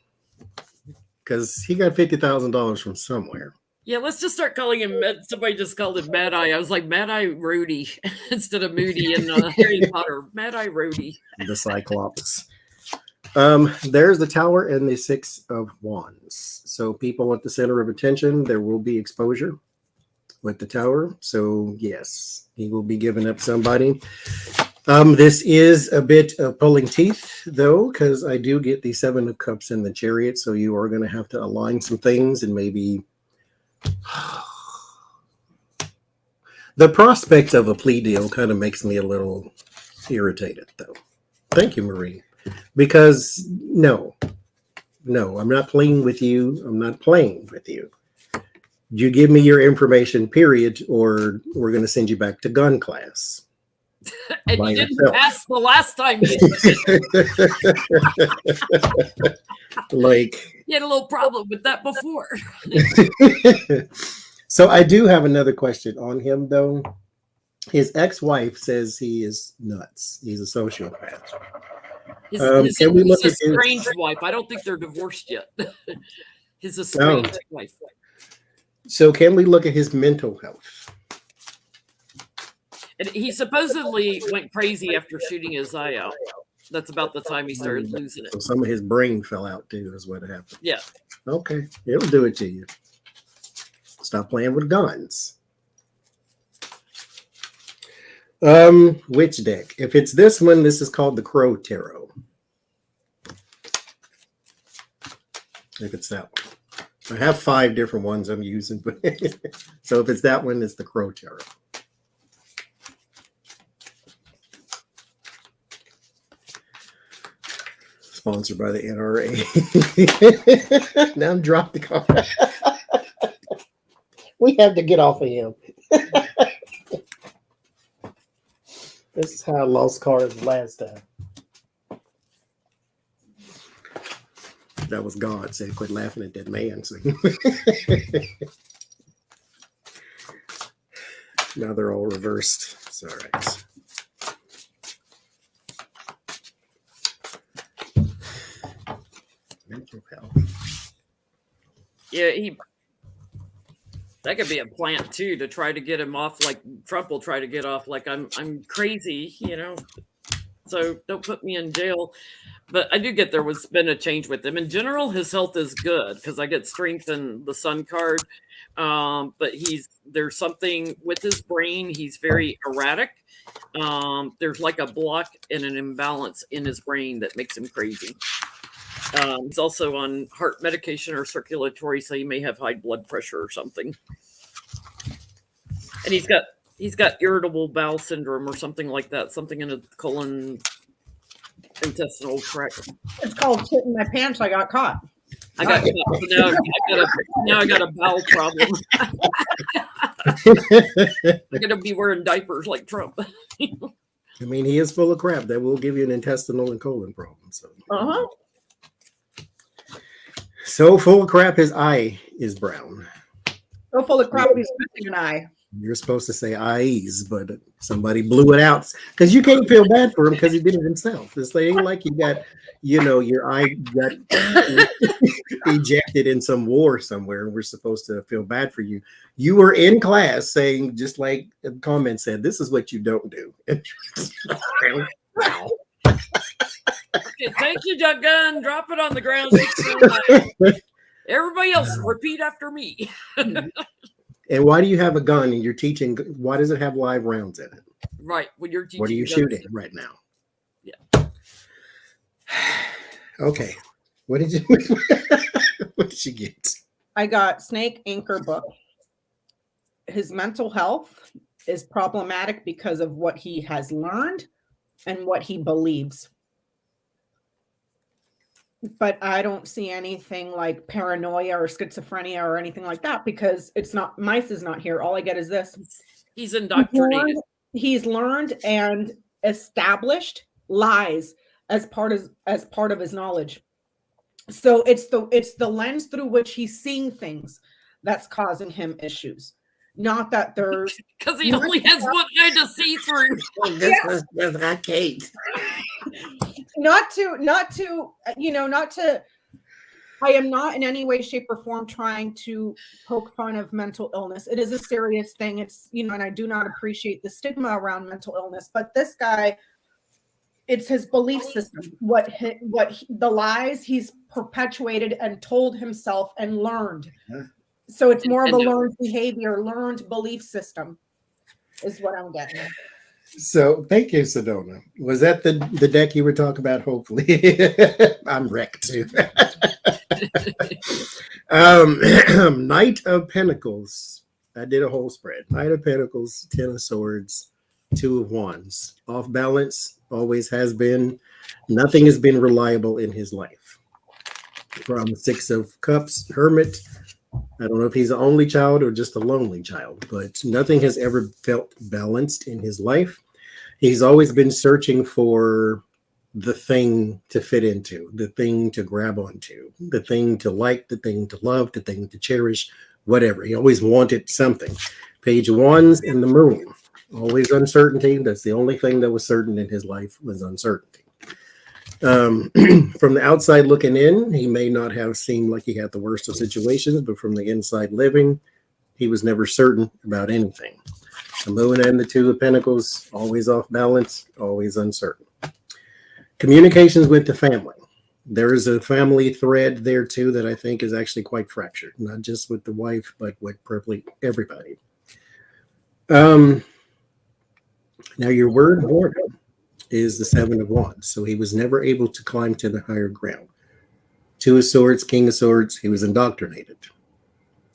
S1: because he got $50,000 from somewhere.
S2: Yeah, let's just start calling him. Somebody just called him Mad Eye. I was like Mad Eye Rhodey instead of Moody in Harry Potter. Mad Eye Rhodey.
S1: The Cyclops. There's the Tower and the Six of Wands. So people at the center of attention, there will be exposure with the Tower. So yes, he will be giving up somebody. This is a bit of pulling teeth, though, because I do get the Seven of Cups in the Chariot. So you are going to have to align some things, and maybe the prospect of a plea deal kind of makes me a little irritated, though. Thank you, Marie. Because no, I'm not playing with you. I'm not playing with you. You give me your information, period, or we're going to send you back to gun class.
S2: And you didn't pass the last time.
S1: Like,
S2: you had a little problem with that before.
S1: So I do have another question on him, though. His ex-wife says he is nuts. He's a sociopath.
S2: Can we look at his estranged wife? I don't think they're divorced yet. His estranged wife.
S1: So can we look at his mental health?
S2: And he supposedly went crazy after shooting his eye out. That's about the time he started losing it.
S1: So some of his brain fell out too, is what happened.
S2: Yeah.
S1: Okay. It'll do it to you. Stop playing with guns. Which deck? If it's this one, this is called the Crow Tarot. If it's that one. I have 5 different ones I'm using, but so if it's that one, it's the Crow Tarot. Sponsored by the NRA. Now I'm dropping the card. We have to get off of him. This is how I lost cards last time. That was God said, quit laughing at that man. So. Now they're all reversed. It's all right. Mental health.
S2: Yeah, that could be a plant too, to try to get him off. Like Trump will try to get off. Like I'm crazy, So don't put me in jail. But I do get there was been a change with him. In general, his health is good because I get strength in the Sun card. But there's something with his brain. He's very erratic. There's like a block and an imbalance in his brain that makes him crazy. He's also on heart medication or circulatory, so he may have high blood pressure or something. And he's got irritable bowel syndrome or something like that, something in the colon intestinal tract.
S3: It's called shit in my pants. I got caught.
S2: I got caught. So now I got a bowel problem. I'm gonna be wearing diapers like Trump.
S1: I mean, he is full of crap that will give you an intestinal and colon problem. So, so full of crap, his eye is brown.
S3: So full of crap, he's missing an eye.
S1: You're supposed to say eyes, but somebody blew it out because you can't feel bad for him because he did it himself. It's like you got, your eye got ejected in some war somewhere, and we're supposed to feel bad for you. You were in class saying, just like the comment said, this is what you don't do. Wow.
S2: Okay, thank you, Gun. Drop it on the ground. Everybody else, repeat after me.
S1: And why do you have a gun and you're teaching? Why does it have live rounds in it?
S2: Right. When you're teaching.
S1: What are you shooting right now?
S2: Yeah.
S1: Okay. What did you get?
S3: I got Snake Anchor book. His mental health is problematic because of what he has learned and what he believes. But I don't see anything like paranoia or schizophrenia or anything like that because it's not, Mice is not here. All I get is this.
S2: He's indoctrinated.
S3: He's learned and established lies as part of his knowledge. So it's the lens through which he's seeing things that's causing him issues. Not that there's
S2: because he only has one eye to see through.
S1: This is not Kate.
S3: Not to I am not in any way, shape, or form trying to poke fun of mental illness. It is a serious thing. It's, and I do not appreciate the stigma around mental illness, but this guy, it's his belief system, the lies he's perpetuated and told himself and learned. So it's more of a learned behavior, learned belief system is what I'm getting.
S1: So thank you, Sedona. Was that the deck you were talking about? Hopefully. I'm wrecked too. Knight of Pentacles. I did a whole spread. Knight of Pentacles, 10 of Swords, 2 of Wands. Off balance, always has been. Nothing has been reliable in his life. From 6 of Cups, Hermit. I don't know if he's an only child or just a lonely child, but nothing has ever felt balanced in his life. He's always been searching for the thing to fit into, the thing to grab onto, the thing to like, the thing to love, the thing to cherish, whatever. He always wanted something. Page of Wands and the Moon. Always uncertainty. That's the only thing that was certain in his life was uncertainty. From the outside looking in, he may not have seemed like he had the worst of situations, but from the inside living, he was never certain about anything. The Moon and the 2 of Pentacles, always off balance, always uncertain. Communications with the family. There is a family thread there too that I think is actually quite fractured, not just with the wife, but with probably everybody. Now your word boredom is the 7 of Wands. So he was never able to climb to the higher ground. 2 of Swords, King of Swords, he was indoctrinated.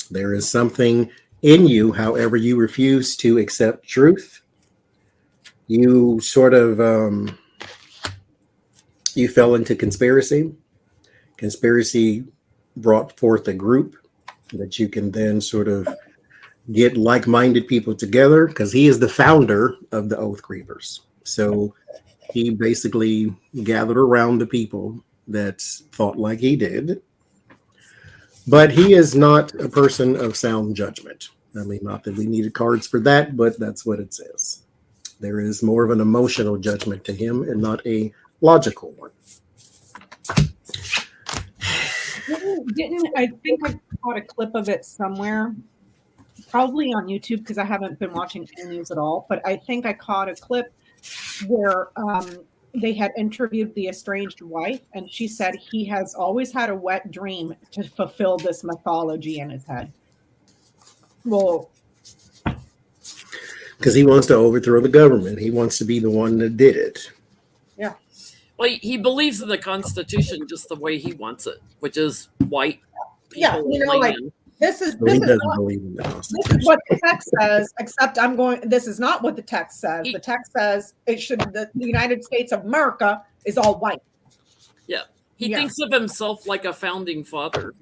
S1: There is something in you, however, you refuse to accept truth. You sort of, you fell into conspiracy. Conspiracy brought forth a group that you can then sort of get like-minded people together because he is the founder of the Oath Keepers. So he basically gathered around the people that thought like he did. But he is not a person of sound judgment. I mean, not that we needed cards for that, but that's what it says. There is more of an emotional judgment to him and not a logical one.
S3: Didn't I think I caught a clip of it somewhere, probably on YouTube because I haven't been watching any news at all, but I think I caught a clip where they had interviewed the estranged wife, and she said he has always had a wet dream to fulfill this mythology in his head. Well,
S1: because he wants to overthrow the government. He wants to be the one that did it.
S3: Yeah.
S2: Well, he believes in the Constitution just the way he wants it, which is white people.
S3: Yeah, like this is
S1: So he doesn't
S3: not,
S1: believe in the
S3: this
S1: Constitution.
S3: is what the text says, except this is not what the text says. The text says the United States of America is all white.
S2: Yeah. He thinks of himself like a founding father.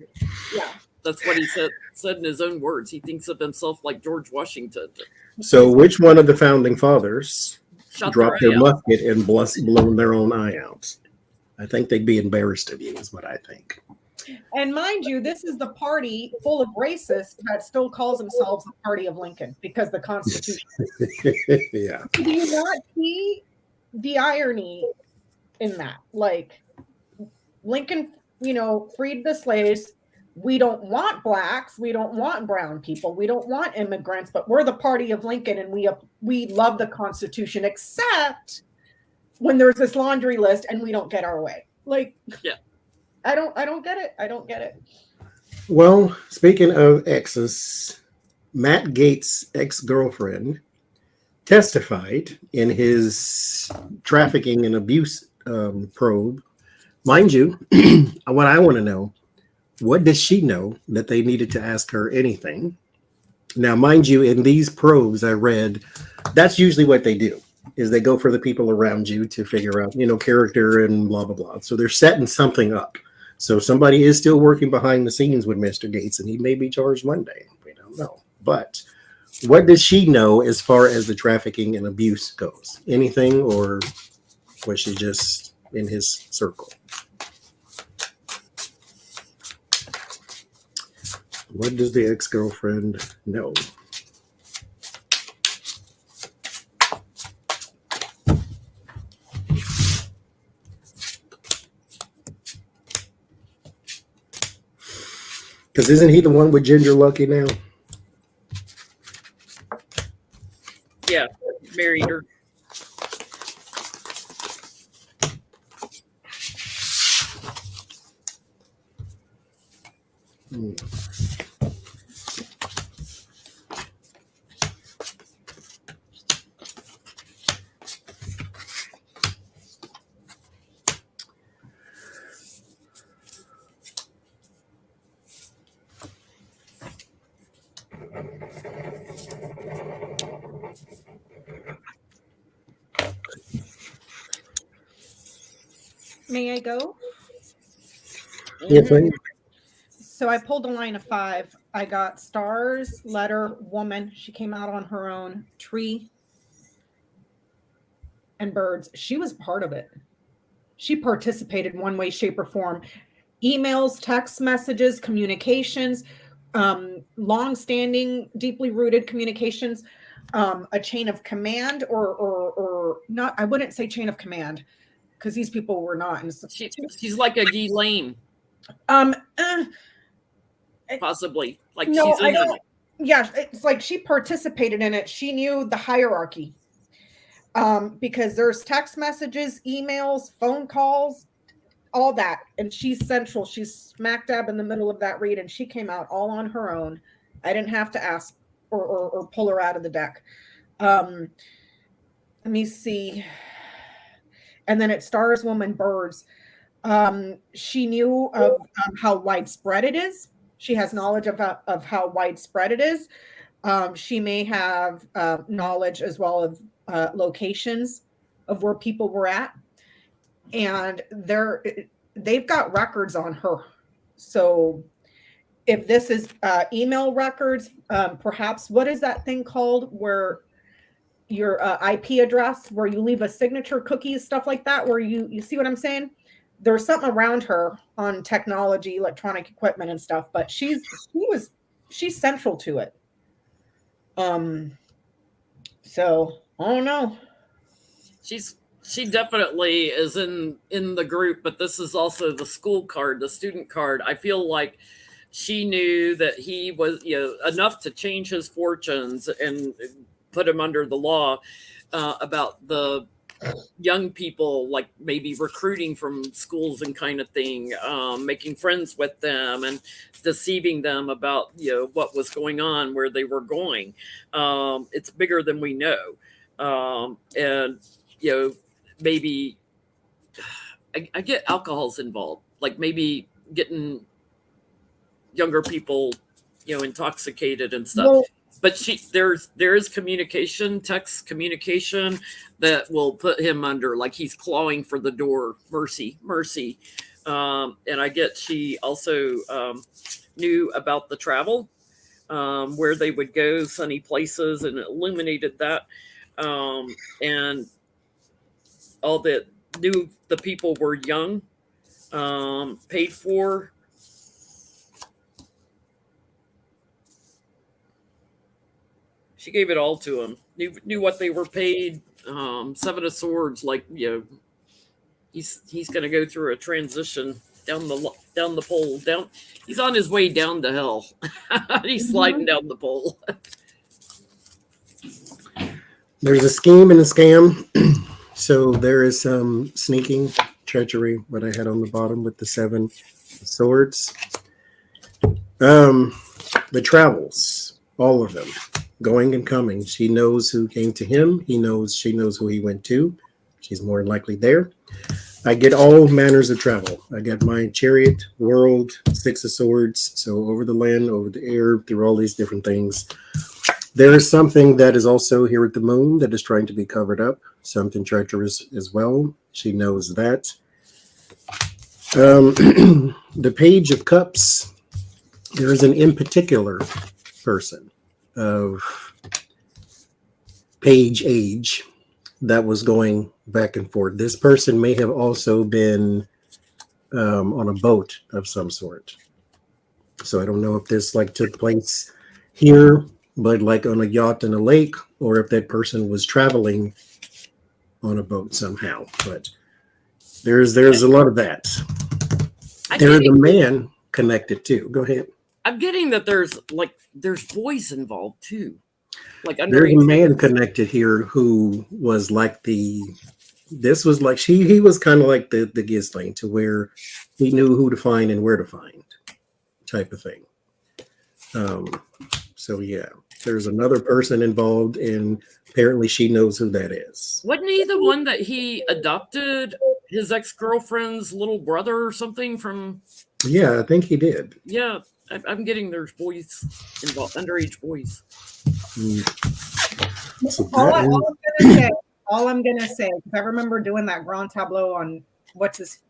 S3: Yeah.
S2: That's what he said in his own words. He thinks of himself like George Washington.
S1: So which one of the founding fathers dropped their
S2: eye out.
S1: musket and blown their own eye out? I think they'd be embarrassed of you, is what I think.
S3: And mind you, this is the party full of racists that still calls themselves the Party of Lincoln because the Constitution.
S1: Yeah.
S3: Do you not see the irony in that? Like, Lincoln, freed the slaves. We don't want blacks. We don't want brown people. We don't want immigrants, but we're the Party of Lincoln, and we love the Constitution, except when there's this laundry list and we don't get our way. Like,
S2: yeah.
S3: I don't get it. I don't get it.
S1: Well, speaking of exes, Matt Gaetz' ex-girlfriend testified in his trafficking and abuse probe. Mind you, what I want to know, what does she know that they needed to ask her anything? Now, mind you, in these probes I read, that's usually what they do, is they go for the people around you to figure out, character and blah, blah, blah. So they're setting something up. So somebody is still working behind the scenes with Mr. Gaetz, and he may be charged Monday. We don't know. But what does she know as far as the trafficking and abuse goes? Anything, or was she just in his circle? What does the ex-girlfriend know? Because isn't he the one with Ginger Lucky now?
S2: Yeah, married her.
S3: May I go?
S1: Yes, ma'am.
S3: So I pulled a line of 5. I got stars, letter, woman. She came out on her own. Tree and birds. She was part of it. She participated one way, shape, or form. Emails, text messages, communications, long-standing, deeply rooted communications, a chain of command, or not. I wouldn't say chain of command, because these people were not. And
S2: she's like a Ghislaine. Possibly. Like,
S3: no,
S2: she's in
S3: I don't. Yeah, it's like she participated in it. She knew the hierarchy. Because there's text messages, emails, phone calls, all that. And she's central. She's smack dab in the middle of that read, and she came out all on her own. I didn't have to ask or pull her out of the deck. Let me see. And then it stars woman birds. She knew of how widespread it is. She has knowledge of how widespread it is. She may have knowledge as well of locations of where people were at. And they've got records on her. So if this is email records, perhaps, what is that thing called where your IP address, where you leave a signature, cookies, stuff like that, where you see what I'm saying? There's something around her on technology, electronic equipment and stuff, but she's central to it. So I don't know.
S2: She definitely is in the group, but this is also the school card, the student card. I feel like she knew that he was, enough to change his fortunes and put him under the law, about the young people, like maybe recruiting from schools and kind of thing, making friends with them and deceiving them about, what was going on, where they were going. It's bigger than we know. And, maybe I get alcohol's involved, like maybe getting younger people, intoxicated and stuff.
S3: Well,
S2: But there is communication, text communication that will put him under, like he's clawing for the door. Mercy, mercy. And I get she also knew about the travel, where they would go, sunny places, and illuminated that. And all that knew the people were young, paid for. She gave it all to him. Knew what they were paid. Seven of Swords, like he's going to go through a transition down the pole. Down, he's on his way down to hell. He's sliding down the pole.
S1: There's a scheme and a scam. So there is some sneaking, treachery, what I had on the bottom with the 7 swords. The travels, all of them, going and coming. She knows who came to him. She knows who he went to. She's more than likely there. I get all manners of travel. I get my chariot, world, 6 of swords. So over the land, over the air, through all these different things. There is something that is also here at the moon that is trying to be covered up. Something treacherous as well. She knows that. The Page of Cups. There is an in particular person of page age that was going back and forth. This person may have also been on a boat of some sort. So I don't know if this took place here, but like on a yacht in a lake, or if that person was traveling on a boat somehow. But there's a lot of that. There's a man connected too. Go ahead.
S2: I'm getting that there's boys involved too. Like
S1: there's a man connected here who was like he was kind of like the Ghislaine, to where he knew who to find and where to find, type of thing. So yeah, there's another person involved, and apparently she knows who that is.
S2: Wasn't he the one that he adopted his ex-girlfriend's little brother or something from?
S1: Yeah, I think he did.
S2: Yeah, I'm getting there's boys involved, underage boys.
S1: So
S3: all I'm gonna say, because I remember doing that grand tableau on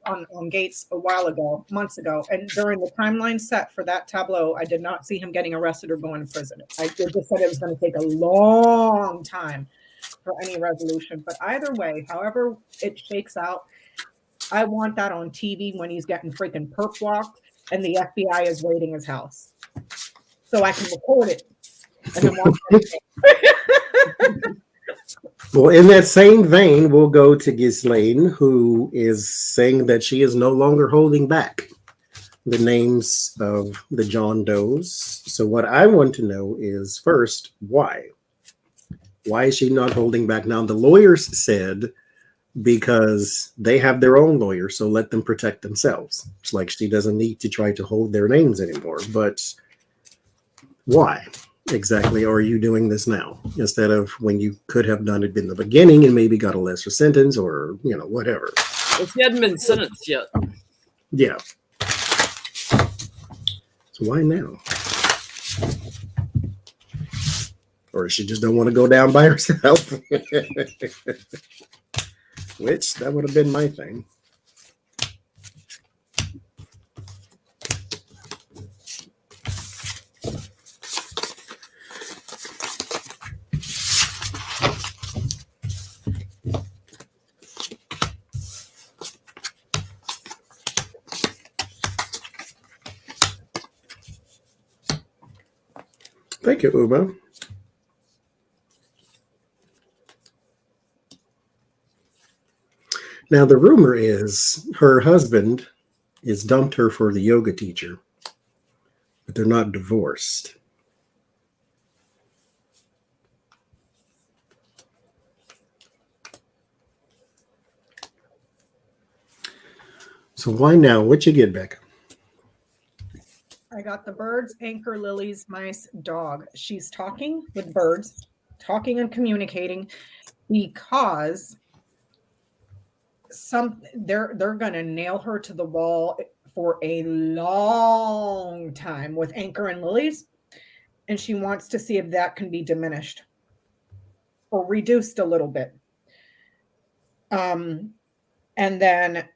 S3: on Gaetz a while ago, months ago, and during the timeline set for that tableau, I did not see him getting arrested or going to prison. I just said it was going to take a long time for any resolution. But either way, however it shakes out, I want that on TV when he's getting freaking perp walked and the FBI is raiding his house, so I can record it and then watch it.
S1: Well, in that same vein, we'll go to Ghislaine, who is saying that she is no longer holding back the names of the John Does. So what I want to know is, first, why? Why is she not holding back? Now, the lawyers said because they have their own lawyer, so let them protect themselves. It's like she doesn't need to try to hold their names anymore. But why exactly are you doing this now, instead of when you could have done it in the beginning and maybe got a lesser sentence, or whatever?
S2: Well, she hadn't been sentenced yet.
S1: Yeah. So why now? Or she just don't want to go down by herself. Which that would have been my thing. Thank you, Uma. Now, the rumor is her husband has dumped her for the yoga teacher, but they're not divorced. So why now? What you get, Becca?
S3: I got the birds, anchor, lilies, mice, dog. She's talking with birds, talking and communicating, because they're gonna nail her to the wall for a long time with Anchor and Lily's, and she wants to see if that can be diminished or reduced a little bit. And then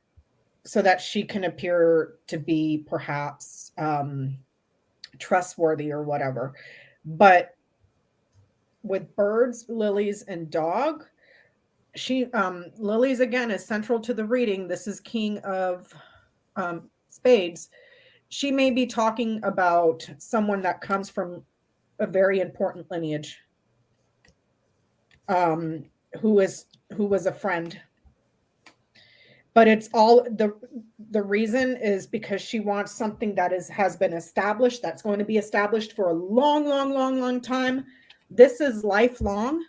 S3: so that she can appear to be perhaps trustworthy or whatever. But with birds, lilies, and dog, lilies again is central to the reading. This is King of Spades. She may be talking about someone that comes from a very important lineage, who was a friend. But it's all the reason is because she wants something that has been established, that's going to be established for a long, long, long, long time. This is lifelong.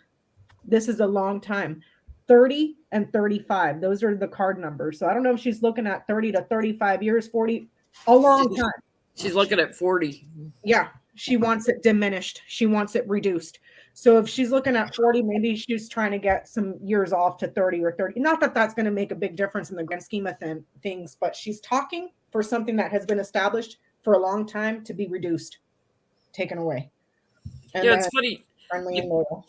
S3: This is a long time. 30 and 35. Those are the card numbers. So I don't know if she's looking at 30 to 35 years, 40, a long time.
S2: She's looking at 40.
S3: Yeah. She wants it diminished. She wants it reduced. So if she's looking at 40, maybe she's trying to get some years off to 30 or 30. Not that that's going to make a big difference in the grand scheme of things, but she's talking for something that has been established for a long time to be reduced, taken away. And
S2: yeah, it's funny.
S3: Friendly and loyal.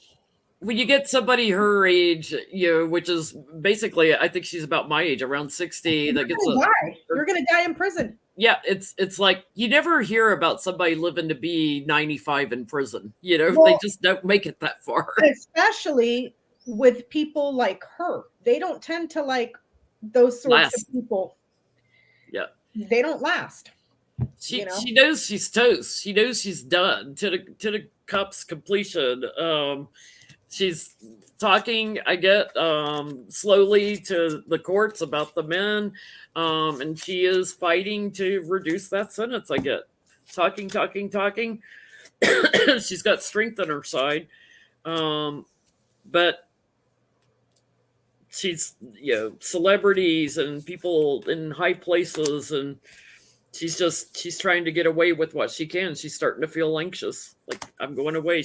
S2: When you get somebody her age, which is basically, I think she's about my age, around 60. That gets
S3: You're going to die in prison.
S2: Yeah, it's like you never hear about somebody living to be 95 in prison.
S3: Well,
S2: they just don't make it that far.
S3: Especially with people like her. They don't tend to like those sorts of people. Yeah. They don't last.
S2: She knows she's toast. She knows she's done to the cup's completion. She's talking, I get, slowly to the courts about the men, and she is fighting to reduce that sentence, I get. Talking. She's got strength on her side, but she's, celebrities and people in high places, and she's trying to get away with what she can. She's starting to feel anxious. Like, I'm going away.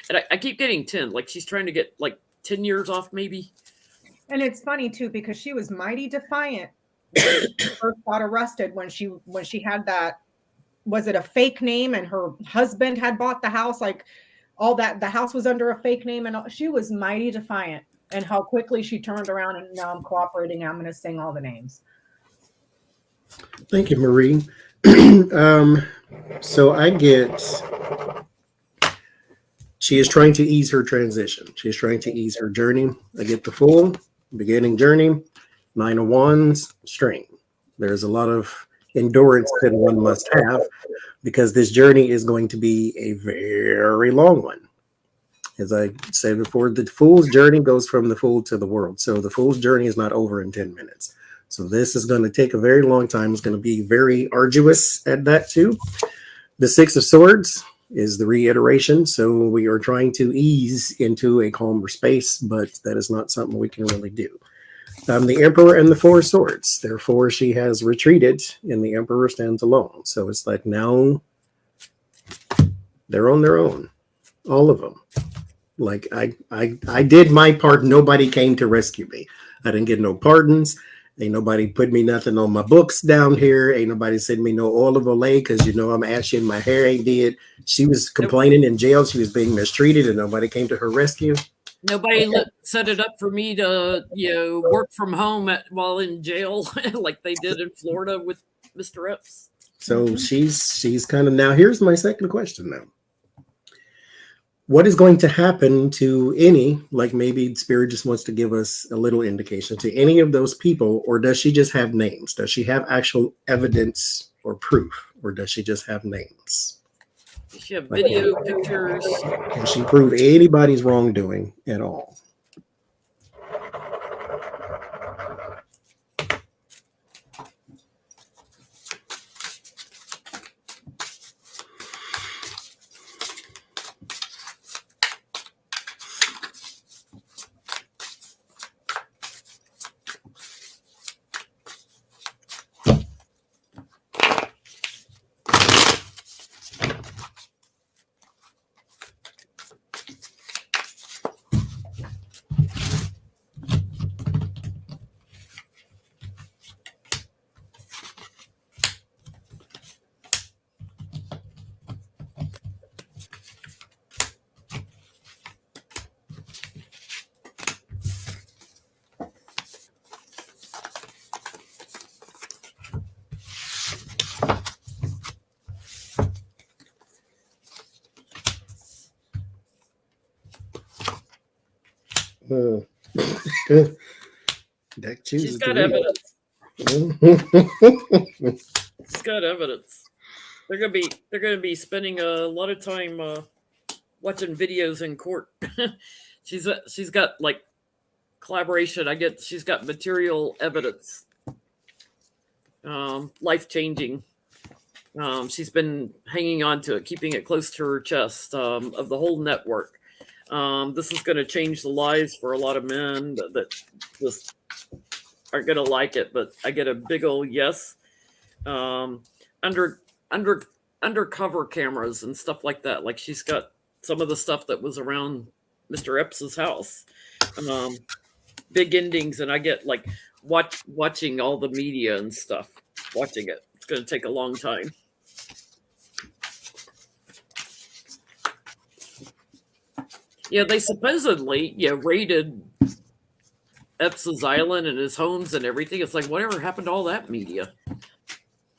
S2: And I keep getting 10. Like, she's trying to get, 10 years off, maybe.
S3: And it's funny, too, because she was mighty defiant when she first got arrested, when she had that, was it a fake name, and her husband had bought the house, all that, the house was under a fake name, and she was mighty defiant. And how quickly she turned around, and now I'm cooperating. I'm going to sing all the names.
S1: Thank you, Marie. So I get, she is trying to ease her transition. She's trying to ease her journey. I get the full beginning journey, 9 of Wands, strain. There's a lot of endurance that one must have because this journey is going to be a very long one. As I said before, the Fool's journey goes from the Fool to the world. So the Fool's journey is not over in 10 minutes. So this is going to take a very long time. It's going to be very arduous at that too. The 6 of Swords is the reiteration. So we are trying to ease into a calmer space, but that is not something we can really do. The Emperor and the 4 of Swords. Therefore, she has retreated and the Emperor stands alone. So it's like now they're on their own. All of them. Like I did my part. Nobody came to rescue me. I didn't get no pardons. Ain't nobody put me nothing on my books down here. Ain't nobody send me no oil of Olay because I'm ashy and my hair ain't did. She was complaining in jail. She was being mistreated and nobody came to her rescue.
S2: Nobody set it up for me to, work from home while in jail like they did in Florida with Mr. Epps.
S1: So she's kind of, now here's my second question now. What is going to happen to any, like maybe Spirit just wants to give us a little indication to any of those people, or does she just have names? Does she have actual evidence or proof, or does she just have names?
S2: Does she have video, pictures?
S1: Can she prove anybody's wrongdoing at all? That chooses
S2: She's got
S1: to
S2: evidence.
S1: read.
S2: She's got evidence. They're gonna be spending a lot of time watching videos in court. she's got like collaboration. She's got material evidence. Life changing. She's been hanging on to it, keeping it close to her chest, of the whole network. This is going to change the lives for a lot of men that just aren't going to like it, but I get a big old yes. Undercover cameras and stuff like that. Like she's got some of the stuff that was around Mr. Epps' house. Big endings, and I get like watching all the media and stuff. Watching it. It's going to take a long time. Yeah, they supposedly raided Epps' island and his homes and everything. It's like, whatever happened to all that media?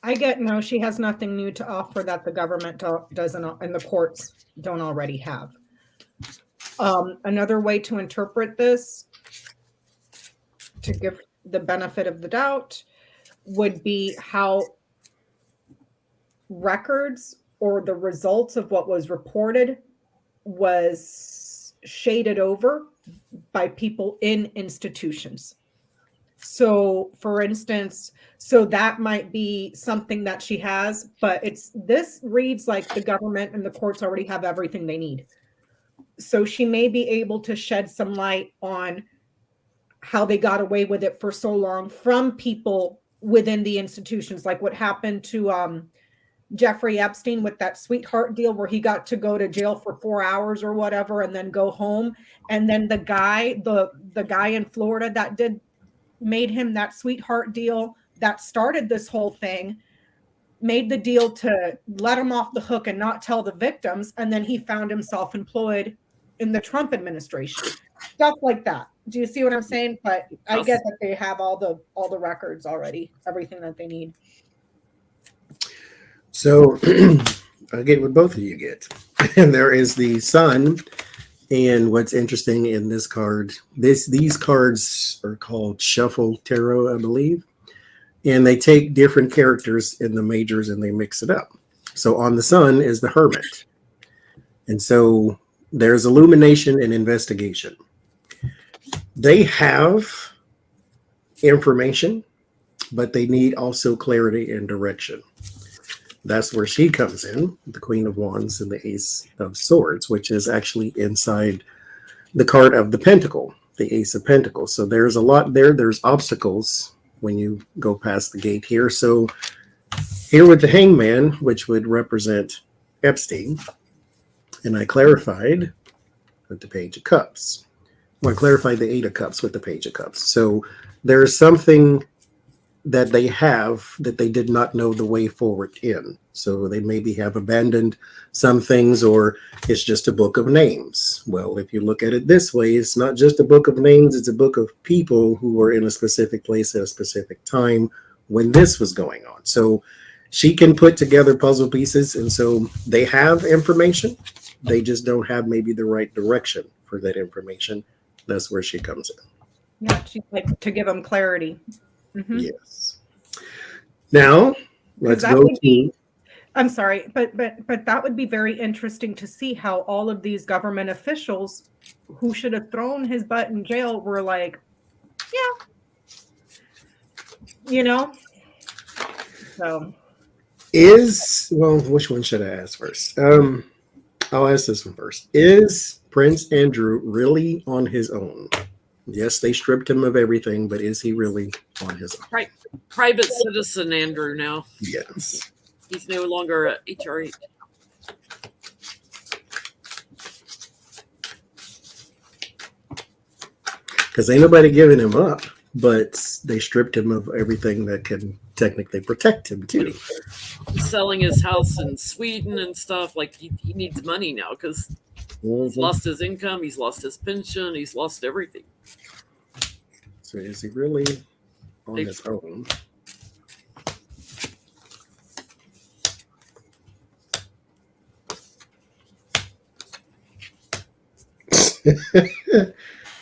S3: I get no, she has nothing new to offer that the government doesn't and the courts don't already have. Another way to interpret this, to give the benefit of the doubt, would be how records or the results of what was reported was shaded over by people in institutions. So for instance, so that might be something that she has, but this reads like the government and the courts already have everything they need. So she may be able to shed some light on how they got away with it for so long from people within the institutions, like what happened to Jeffrey Epstein with that sweetheart deal where he got to go to jail for 4 hours or whatever and then go home. And then the guy in Florida that made him that sweetheart deal that started this whole thing, made the deal to let him off the hook and not tell the victims. And then he found himself employed in the Trump administration. Stuff like that. Do you see what I'm saying? But I get that they have all the records already, everything that they need.
S1: So I get what both of you get. And there is the sun. And what's interesting in this card, these cards are called Shuffle Tarot, I believe. And they take different characters in the majors and they mix it up. So on the sun is the Hermit. And so there's illumination and investigation. They have information, but they need also clarity and direction. That's where she comes in, the Queen of Wands and the Ace of Swords, which is actually inside the card of the Pentacle, the Ace of Pentacles. So there's a lot there. There's obstacles when you go past the gate here. So here with the Hangman, which would represent Epstein, and I clarified with the Page of Cups. Well, I clarified the Eight of Cups with the Page of Cups. So there's something that they have that they did not know the way forward in. So they maybe have abandoned some things, or it's just a book of names. Well, if you look at it this way, it's not just a book of names, it's a book of people who were in a specific place at a specific time when this was going on. So she can put together puzzle pieces, and so they have information. They just don't have maybe the right direction for that information. That's where she comes in.
S3: Yeah, she's like to give them clarity. Mm-hmm.
S1: Yes. Now let's go to.
S3: I'm sorry, but that would be very interesting to see how all of these government officials who should have thrown his butt in jail were like, yeah, you know. So which one should I ask first? I'll ask this one first. Is Prince Andrew really on his own? Yes, they stripped him of everything, but is he really on his own?
S2: Right. Private citizen Andrew now.
S1: Yes.
S2: He's no longer a HRH.
S1: Because ain't nobody giving him up, but they stripped him of everything that can technically protect him too.
S2: He's selling his house in Sweden and stuff. Like he needs money now because he's lost his income, he's lost his pension, he's lost everything.
S1: So is he really on his own?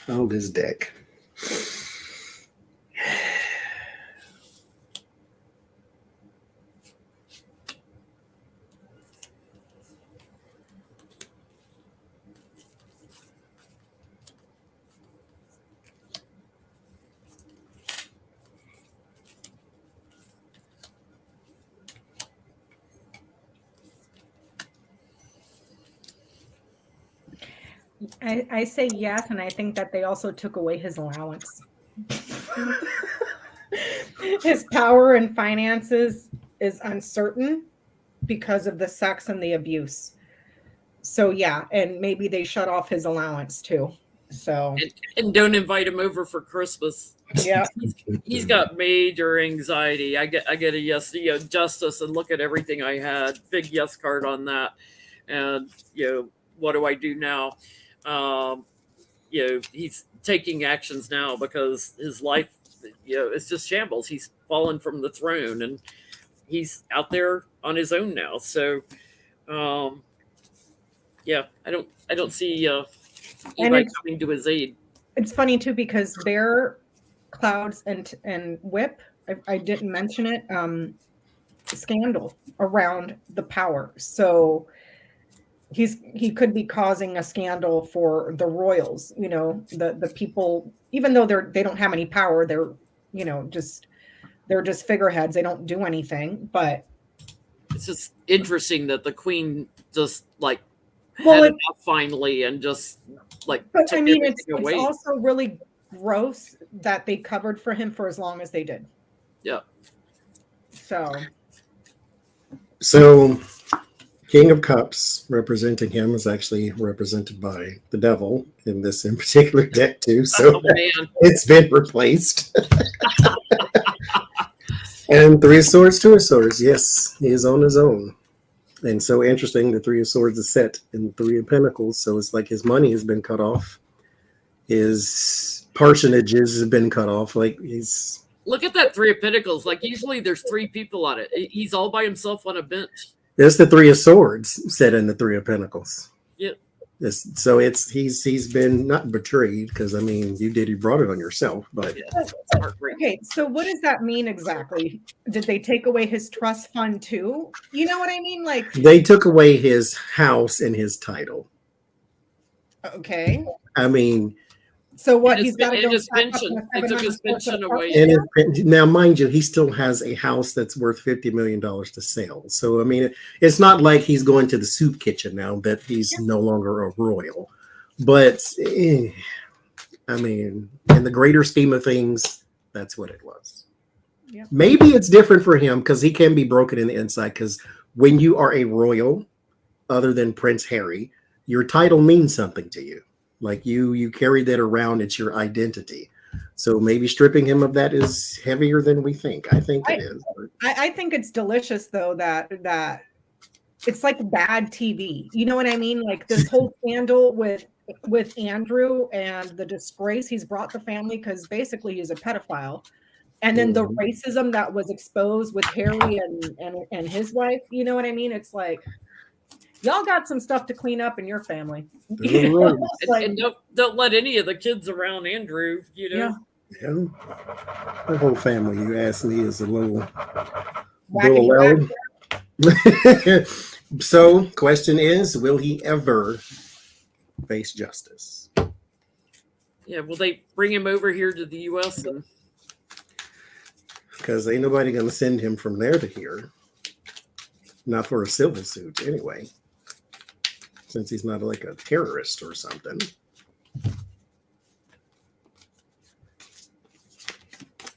S1: Oh, this deck.
S3: I say yes, and I think that they also took away his allowance. His power and finances is uncertain because of the sex and the abuse. So yeah, and maybe they shut off his allowance too. So
S2: And don't invite him over for Christmas.
S3: yeah,
S2: He's got major anxiety. I get a yes, justice, and look at everything I had. Big yes card on that. And what do I do now? He's taking actions now because his life, it's just shambles. He's fallen from the throne, and he's out there on his own now. So, I don't see anybody coming to his aid.
S3: It's funny too because Bear, Clouds, and Whip, I didn't mention it. Scandal around the power. So he could be causing a scandal for the royals, the people, even though they don't have any power, they're just figureheads. They don't do anything. But
S2: it's just interesting that the queen just had enough finally and just
S3: but I mean it's also really gross that they covered for him for as long as they did.
S2: Yeah.
S1: So King of Cups representing him is actually represented by the devil in this in particular deck too. So it's been replaced. And Three of Swords, Two of Swords. Yes, he is on his own. And so interesting, the Three of Swords is set in Three of Pentacles. So it's like his money has been cut off. His parsonages have been cut off. He's...
S2: Look at that Three of Pentacles. Usually there's three people on it. He's all by himself on a bench.
S1: There's the Three of Swords set in the Three of Pentacles.
S2: Yep.
S1: So he's been not betrayed because you brought it on yourself, but
S3: okay. So what does that mean exactly? Did they take away his trust fund too? You know what I mean?
S1: They took away his house and his title.
S3: Okay.
S1: So
S3: what? He's got to go
S2: his pension. They took his pension away.
S1: Now, mind you, he still has a house that's worth $50 million to sell. So, it's not like he's going to the soup kitchen now that he's no longer a royal. But, in the greater scheme of things, that's what it was.
S3: Yeah.
S1: Maybe it's different for him because he can be broken in the inside. Because when you are a royal, other than Prince Harry, your title means something to you. You carry that around. It's your identity. So maybe stripping him of that is heavier than we think. I think it is.
S3: I think it's delicious though that it's like bad TV. You know what I mean? This whole scandal with Andrew and the disgrace he's brought the family because basically he's a pedophile. And then the racism that was exposed with Harry and his wife. You know what I mean? It's y'all got some stuff to clean up in your family.
S2: And don't let any of the kids around Andrew,
S1: Yeah. The whole family, you ask me, is a little loud. So, question is, will he ever face justice?
S2: Yeah, will they bring him over here to the U.S.?
S1: Because ain't nobody going to send him from there to here. Not for a civil suit, anyway. Since he's not like a terrorist or something.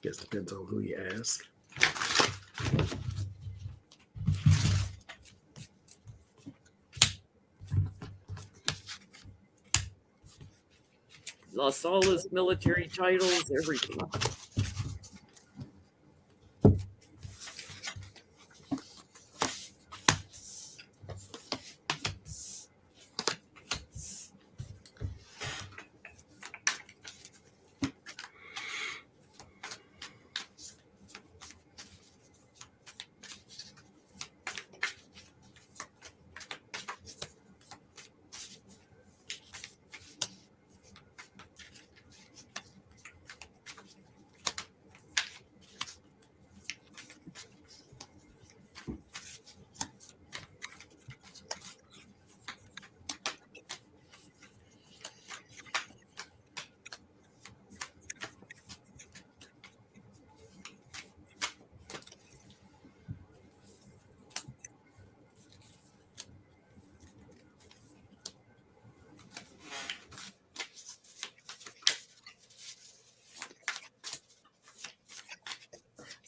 S1: Guess depends on who you ask.
S2: Lost all his military titles, everything.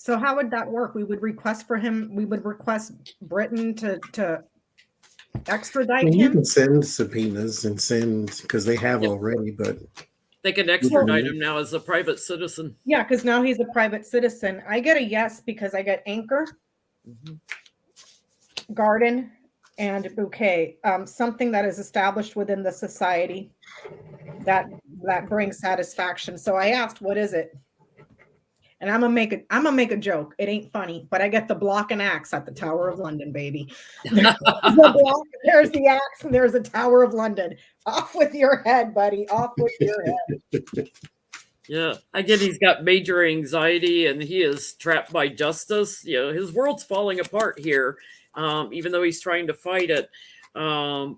S3: So how would that work? We would request for him. We would request Britain to extradite
S1: You
S3: him.
S1: can send subpoenas and send, because they have
S2: Yep.
S1: already, but
S2: They can extradite him now as a private citizen.
S3: Yeah, because now he's a private citizen. I get a yes because I get anchor, garden, and bouquet. Something that is established within the society that brings satisfaction. So I asked, what is it? And I'm gonna make a joke. It ain't funny, but I get the block and axe at the Tower of London, baby. There's the axe, and there's a Tower of London. Off with your head, buddy. Off with your head.
S2: Yeah, I get he's got major anxiety and he is trapped by justice. You know, his world's falling apart here, even though he's trying to fight it. You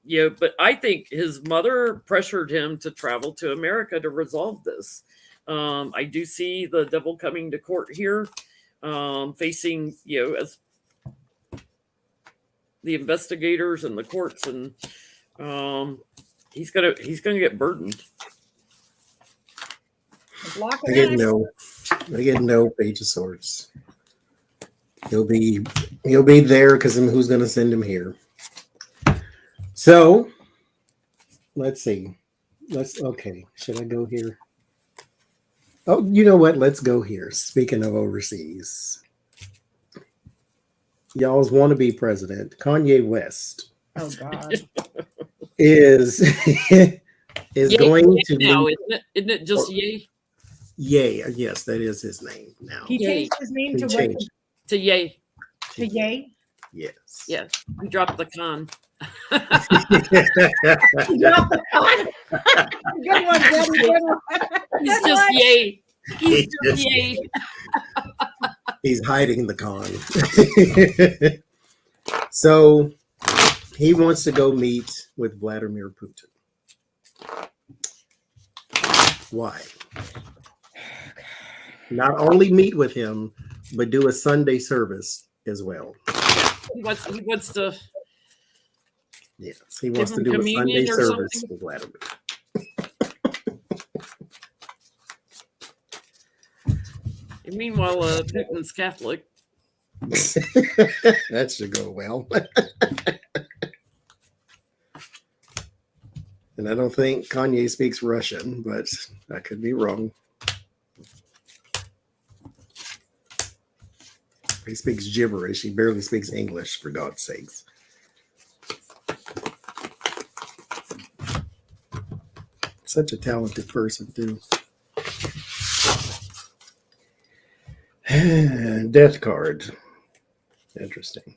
S2: know, but I think his mother pressured him to travel to America to resolve this. I do see the devil coming to court here, facing, you know, as the investigators and the courts, and he's gonna get burdened.
S1: I get no Page of Swords. He'll be there because who's going to send him here? So let's see. Okay. Should I go here? Oh, you know what? Let's go here. Speaking of overseas, y'all's wannabe president, Kanye West.
S3: Oh God.
S1: is
S2: Yay,
S1: going to
S2: now,
S1: lead,
S2: isn't it just Yay?
S1: Yay. Yes, that is his name now.
S3: He changed his name to what?
S2: To Yay.
S3: To Yay?
S1: Yes.
S2: Yeah, he dropped the con.
S3: He dropped the con. Good one, Debbie. Good one.
S2: He's just Yay. He's just Yay.
S1: He's hiding the con. So he wants to go meet with Vladimir Putin. Why? Not only meet with him, but do a Sunday service as well.
S2: He wants to.
S1: Yes, he wants to
S2: Give him
S1: do a Sunday
S2: communion or
S1: service
S2: something?
S1: with Vladimir.
S2: And meanwhile, Putin's Catholic.
S1: That should go well. And I don't think Kanye speaks Russian, but I could be wrong. He speaks gibberish. He barely speaks English, for God's sakes. Such a talented person, too. Death card. Interesting.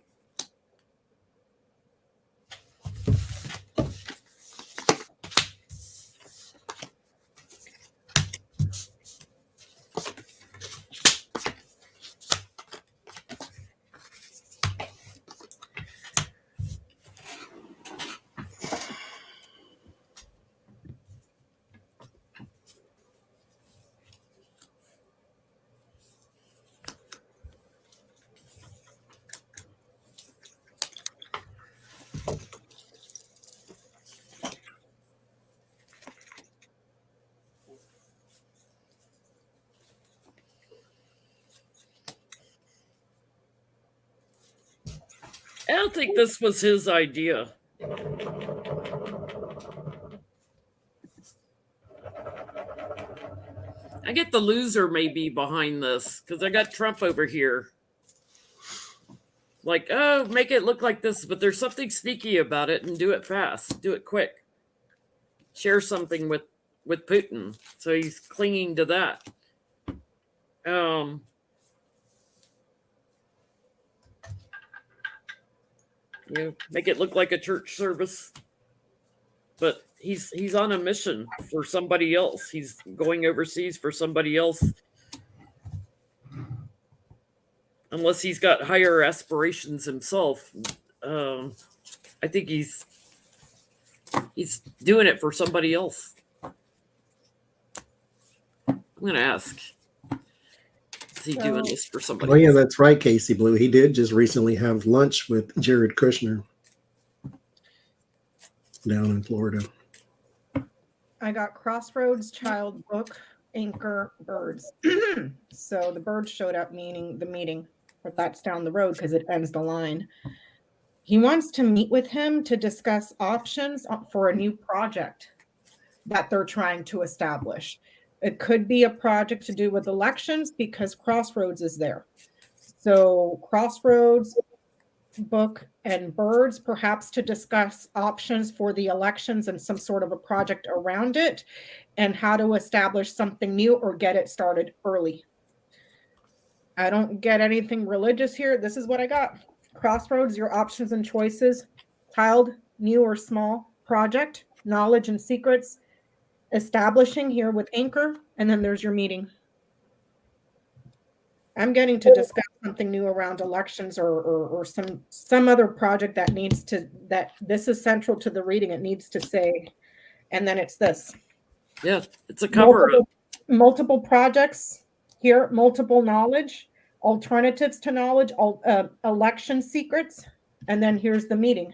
S2: I don't think this was his idea. I get the loser may be behind this because I got Trump over here. Like, oh, make it look like this, but there's something sneaky about it, and do it fast, do it quick. Share something with Putin, so he's clinging to that. You know, make it look like a church service, but he's on a mission for somebody else. He's going overseas for somebody else, unless he's got higher aspirations himself. I think he's doing it for somebody else. I'm gonna ask. Is he doing this for somebody
S1: Oh, yeah,
S2: else?
S1: that's right, Casey Blue. He did just recently have lunch with Jared Kushner down in Florida.
S3: I got Crossroads Child Book, anchor birds. So the birds showed up, meaning the meeting, but that's down the road because it ends the line. He wants to meet with him to discuss options for a new project that they're trying to establish. It could be a project to do with elections because Crossroads is there. So Crossroads, book, and birds, perhaps to discuss options for the elections and some sort of a project around it and how to establish something new or get it started early. I don't get anything religious here. This is what I got. Crossroads, your options and choices, child, new or small, project, knowledge and secrets, establishing here with anchor, and then there's your meeting. I'm getting to discuss something new around elections or some other project that needs to, that this is central to the reading, it needs to say, and then it's this.
S2: Yeah, it's a cover up.
S3: Multiple projects here, multiple knowledge, alternatives to knowledge, election secrets, and then here's the meeting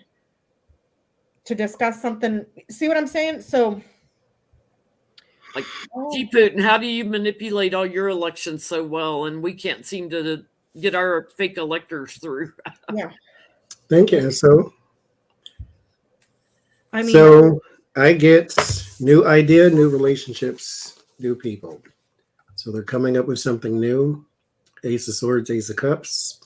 S3: to discuss something. See what I'm saying? So,
S2: like, gee, Putin, how do you manipulate all your elections so well, and we can't seem to get our fake electors through?
S3: Yeah.
S1: Thank you. So,
S3: I mean,
S1: so I get new idea, new relationships, new people. So they're coming up with something new. Ace of Swords, Ace of Cups.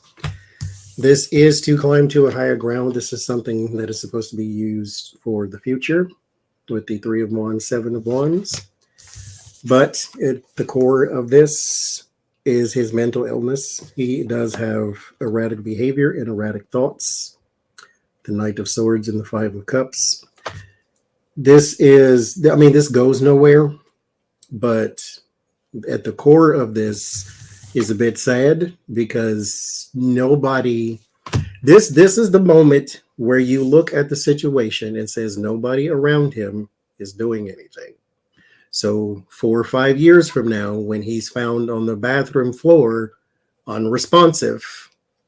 S1: This is to climb to a higher ground. This is something that is supposed to be used for the future with the Three of Wands, Seven of Wands. But at the core of this is his mental illness. He does have erratic behavior and erratic thoughts. The Knight of Swords and the Five of Cups. This is, I mean, this goes nowhere, but at the core of this is a bit sad because nobody, this is the moment where you look at the situation and says nobody around him is doing anything. So 4 or 5 years from now, when he's found on the bathroom floor unresponsive,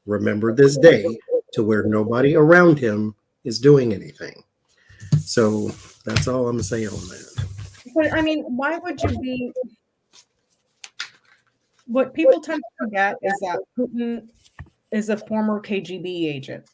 S1: remember this day to where nobody around him is doing anything. So that's all I'm gonna say on that.
S3: but I mean, why would you be? What people tend to forget is that Putin is a former KGB agent.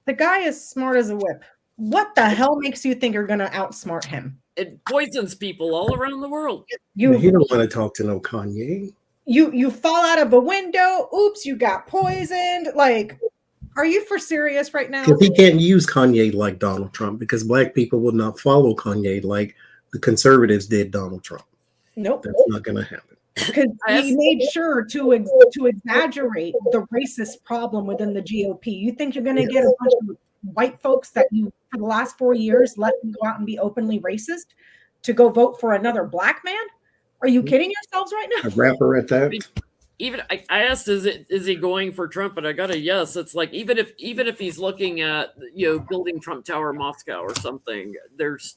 S3: The guy is smart as a whip. What the hell makes you think you're going to outsmart him?
S2: It poisons people all around the world.
S1: He don't want to talk to no Kanye.
S3: You fall out of a window. Oops, you got poisoned. Like, are you for serious right now?
S1: Because he can't use Kanye like Donald Trump, because black people will not follow Kanye like the conservatives did Donald Trump.
S3: Nope.
S1: That's not going to happen.
S3: Because he made sure to exaggerate the racist problem within the GOP. You think you're going to get a bunch of white folks that you, for the last 4 years, let them go out and be openly racist to go vote for another black man? Are you kidding yourselves right now?
S1: A rapper at that.
S2: Even I asked, is he going for Trump? And I got a yes. It's like even if he's looking at, you know, building Trump Tower Moscow or something, there's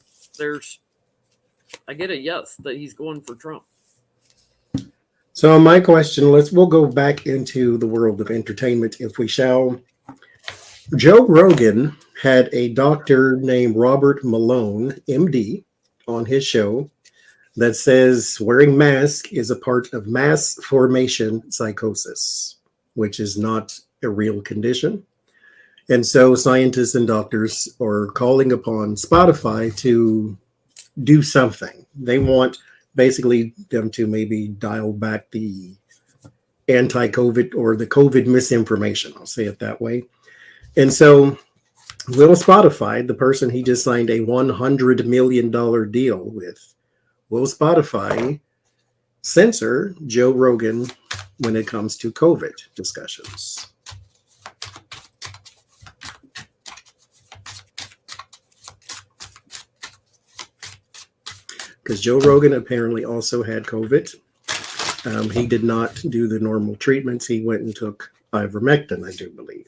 S2: I get a yes that he's going for Trump.
S1: So my question, we'll go back into the world of entertainment, if we shall. Joe Rogan had a doctor named Robert Malone, MD, on his show that says wearing mask is a part of mass formation psychosis, which is not a real condition. And so scientists and doctors are calling upon Spotify to do something. They want basically them to maybe dial back the anti-COVID or the COVID misinformation. I'll say it that way. And so will Spotify, the person he just signed a $100 million deal with, will Spotify censor Joe Rogan when it comes to COVID discussions? Because Joe Rogan apparently also had COVID. He did not do the normal treatments. He went and took ivermectin, I do believe.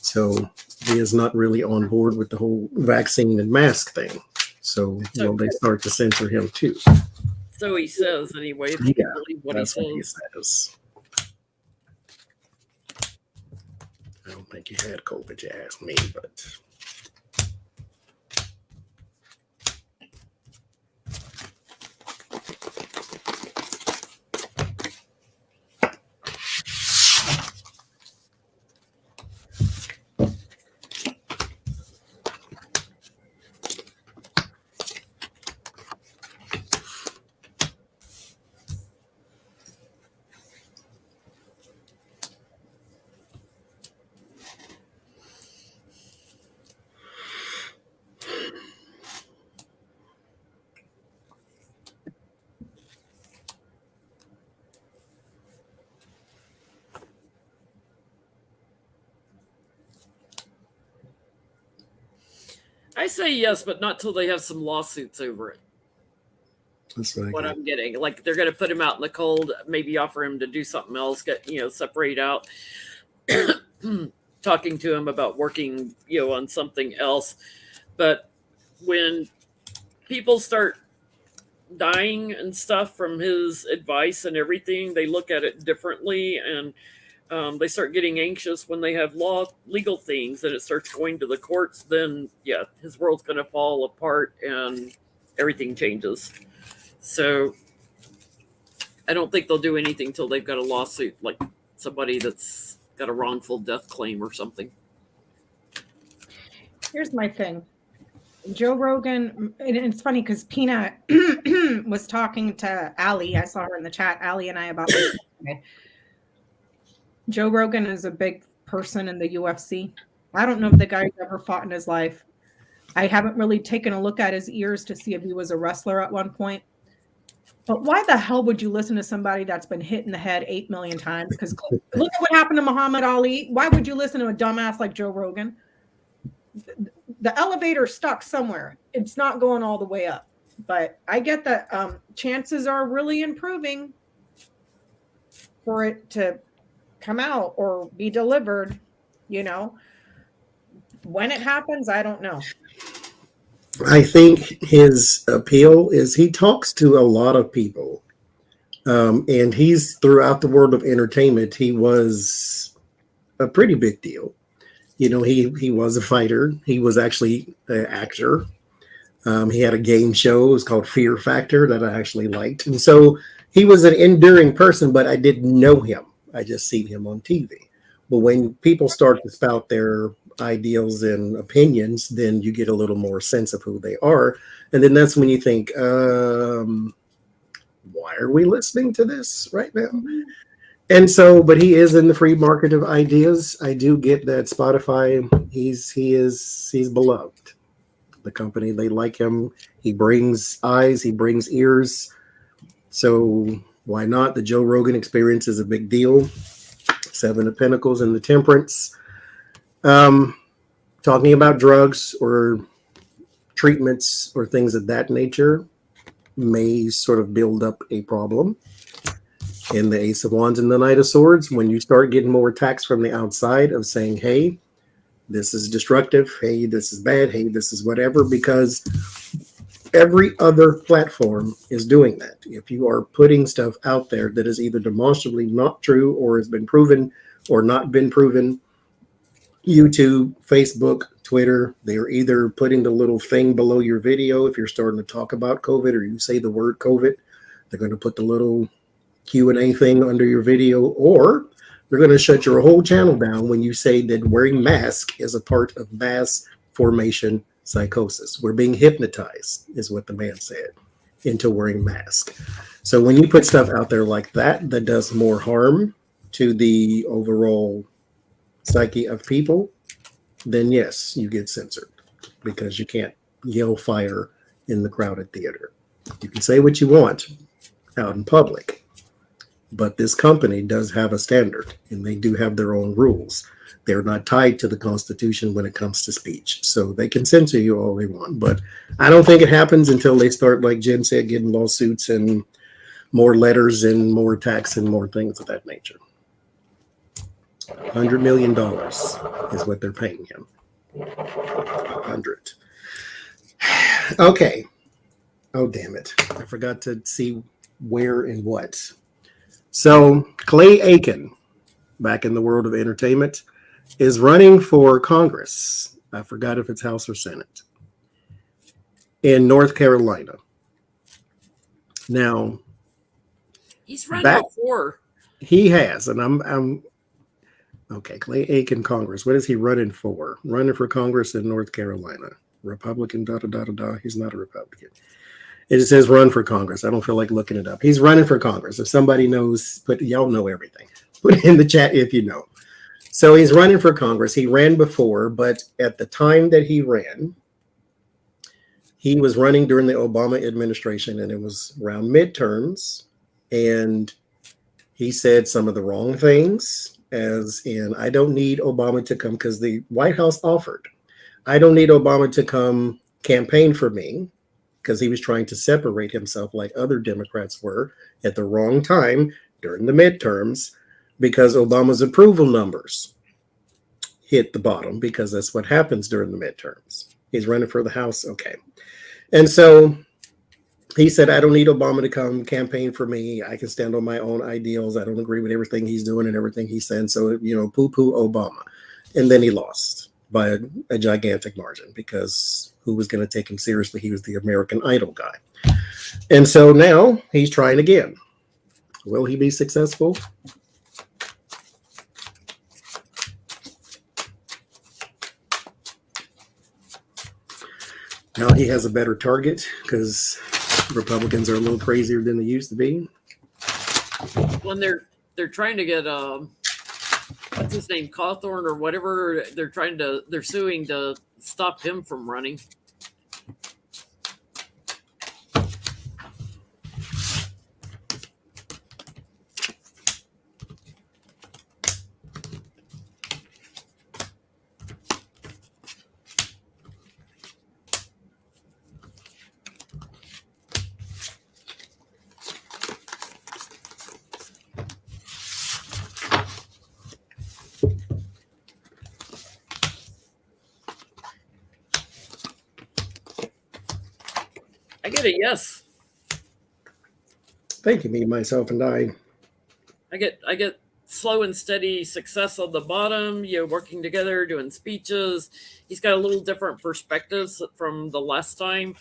S1: So he is not really on board with the whole vaccine and mask thing. So will they start to censor him too?
S2: So he says anyway. If you believe what he says.
S1: I don't think he had COVID, you ask me, but.
S2: I say yes, but not till they have some lawsuits over it.
S1: That's
S2: what I'm getting. Like they're going to put him out in the cold, maybe offer him to do something else, separate out, talking to him about working, on something else. But when people start dying and stuff from his advice and everything, they look at it differently, and they start getting anxious when they have legal things and it starts going to the courts. Then his world's going to fall apart and everything changes. So I don't think they'll do anything till they've got a lawsuit, like somebody that's got a wrongful death claim or something.
S3: Here's my thing. Joe Rogan, and it's funny because Peanut was talking to Allie. I saw her in the chat, Allie and I, about this. Joe Rogan is a big person in the UFC. I don't know if the guy's ever fought in his life. I haven't really taken a look at his ears to see if he was a wrestler at one point. But why the hell would you listen to somebody that's been hit in the head 8 million times? Because look at what happened to Muhammad Ali. Why would you listen to a dumbass like Joe Rogan? The elevator's stuck somewhere. It's not going all the way up. But I get that chances are really improving for it to come out or be delivered. When it happens, I don't know.
S1: I think his appeal is he talks to a lot of people, and he's throughout the world of entertainment. He was a pretty big deal. He was a fighter. He was actually an actor. He had a game show. It was called Fear Factor that I actually liked. And so he was an enduring person, but I didn't know him. I just seen him on TV. But when people start to spout their ideals and opinions, then you get a little more sense of who they are. And then that's when you think, why are we listening to this right now? And so, but he is in the free market of ideas. I do get that Spotify, he's beloved. The company, they like him. He brings eyes, he brings ears. So why not? The Joe Rogan Experience is a big deal. 7 of Pentacles and the Temperance. Talking about drugs or treatments or things of that nature may sort of build up a problem. In the Ace of Wands and the Knight of Swords, when you start getting more attacks from the outside of saying, hey, this is destructive, hey, this is bad, hey, this is whatever, because every other platform is doing that. If you are putting stuff out there that is either demonstrably not true or has been proven or not been proven, YouTube, Facebook, Twitter, they're either putting the little thing below your video if you're starting to talk about COVID or you say the word COVID, they're going to put the little Q&A thing under your video, or they're going to shut your whole channel down when you say that wearing mask is a part of mass formation psychosis. We're being hypnotized, is what the man said, into wearing mask. So when you put stuff out there like that does more harm to the overall psyche of people, then yes, you get censored because you can't yell fire in the crowded theater. You can say what you want out in public, but this company does have a standard and they do have their own rules. They're not tied to the Constitution when it comes to speech. So they can censor you all they want. But I don't think it happens until they start, like Jen said, getting lawsuits and more letters and more attacks and more things of that nature. $100 million is what they're paying him. 100. Okay. Oh, damn it. I forgot to see where and what. So Clay Aiken, back in the world of entertainment, is running for Congress. I forgot if it's House or Senate in North Carolina. Now,
S2: he's run before.
S1: He has, and I'm okay. Clay Aiken, Congress. What is he running for? Running for Congress in North Carolina. Republican. He's not a Republican. It says run for Congress. I don't feel like looking it up. He's running for Congress. If somebody knows, but y'all know everything. Put it in the chat if you know. So he's running for Congress. He ran before, but at the time that he ran, he was running during the Obama administration, and it was around midterms. And he said some of the wrong things, as in, I don't need Obama to come because the White House offered. I don't need Obama to come campaign for me, because he was trying to separate himself like other Democrats were at the wrong time during the midterms, because Obama's approval numbers hit the bottom, because that's what happens during the midterms. He's running for the House. Okay. And so he said, I don't need Obama to come campaign for me. I can stand on my own ideals. I don't agree with everything he's doing and everything he's saying. So, poo-poo Obama. And then he lost by a gigantic margin, because who was going to take him seriously? He was the American Idol guy. And so now he's trying again. Will he be successful? Now he has a better target, because Republicans are a little crazier than they used to be.
S2: When they're trying to get what's his name, Cawthorn or whatever, they're suing to stop him from running. I get a yes.
S1: Thank you, me, myself, and I.
S2: I get slow and steady success on the bottom, working together, doing speeches. He's got a little different perspectives from the last time.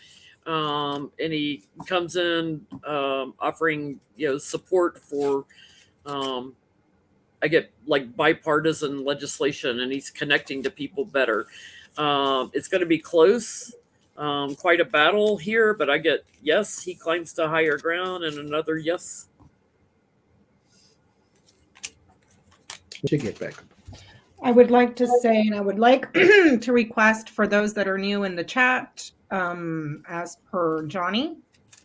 S2: And he comes in offering, support for, I get like bipartisan legislation, and he's connecting to people better. It's going to be close. Quite a battle here, but I get yes, he climbs to higher ground, and another yes.
S1: Should get back.
S3: I would like to say, and I would like to request for those that are new in the chat, as per Johnny,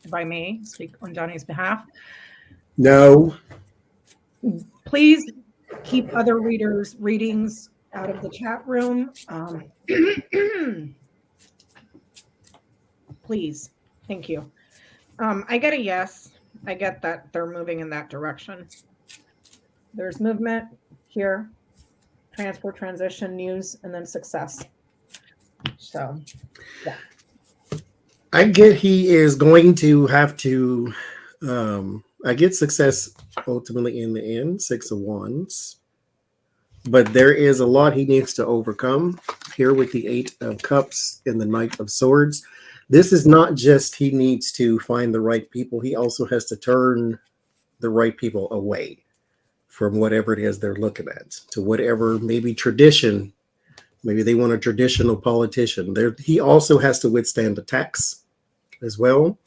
S3: if I may speak on Johnny's behalf.
S1: No.
S3: Please keep other readings out of the chat room. Please. Thank you. I get a yes. I get that they're moving in that direction. There's movement here, transport, transition, news, and then success. So, yeah.
S1: I get he is going to have to, I get success ultimately in the end, 6 of Wands. But there is a lot he needs to overcome here with the 8 of Cups and the Knight of Swords. This is not just he needs to find the right people. He also has to turn the right people away from whatever it is they're looking at, to whatever, maybe tradition. Maybe they want a traditional politician. He also has to withstand attacks as well.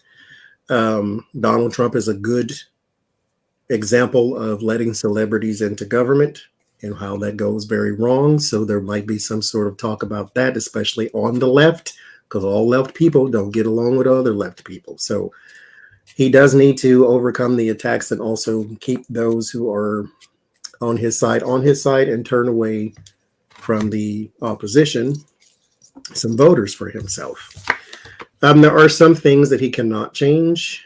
S1: Donald Trump is a good example of letting celebrities into government and how that goes very wrong. So there might be some sort of talk about that, especially on the left, because all left people don't get along with other left people. So he does need to overcome the attacks and also keep those who are on his side and turn away from the opposition some voters for himself. There are some things that he cannot change,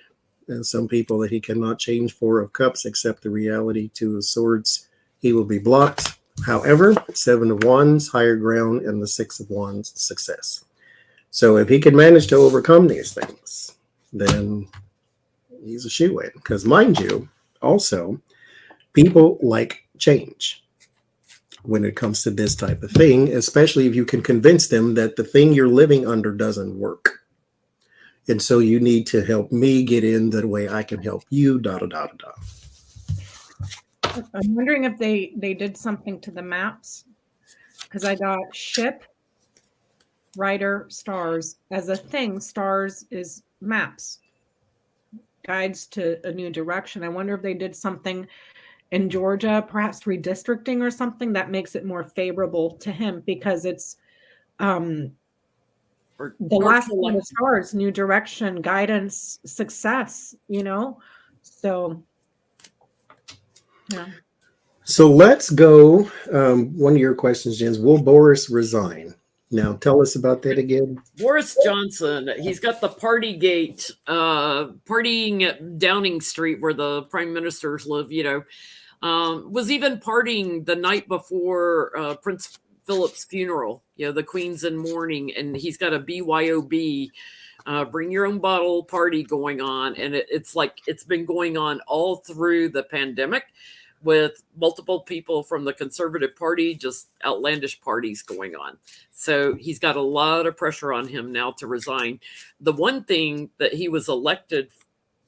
S1: and some people that he cannot change. 4 of Cups, except the reality. 2 of Swords, he will be blocked. However, 7 of Wands, higher ground, and the 6 of Wands, success. So if he can manage to overcome these things, then he's a shoo-in. Because mind you, also, people like change when it comes to this type of thing, especially if you can convince them that the thing you're living under doesn't work. And so you need to help me get in the way I can help you, I'm
S3: wondering if they did something to the maps, because I got ship, writer, stars as a thing. Stars is maps, guides to a new direction. I wonder if they did something in Georgia, perhaps redistricting or something that makes it more favorable to him, because it's the last one of stars, new direction, guidance, success, So, yeah.
S1: So let's go. One of your questions, Jens, will Boris resign? Now, tell us about that again.
S2: Boris Johnson, he's got the party gate, partying at Downing Street where the prime ministers live, was even partying the night before Prince Philip's funeral, the Queen's in mourning, and he's got a BYOB, bring your own bottle party going on. And it's been going on all through the pandemic, with multiple people from the Conservative Party, just outlandish parties going on. So he's got a lot of pressure on him now to resign. The one thing that he was elected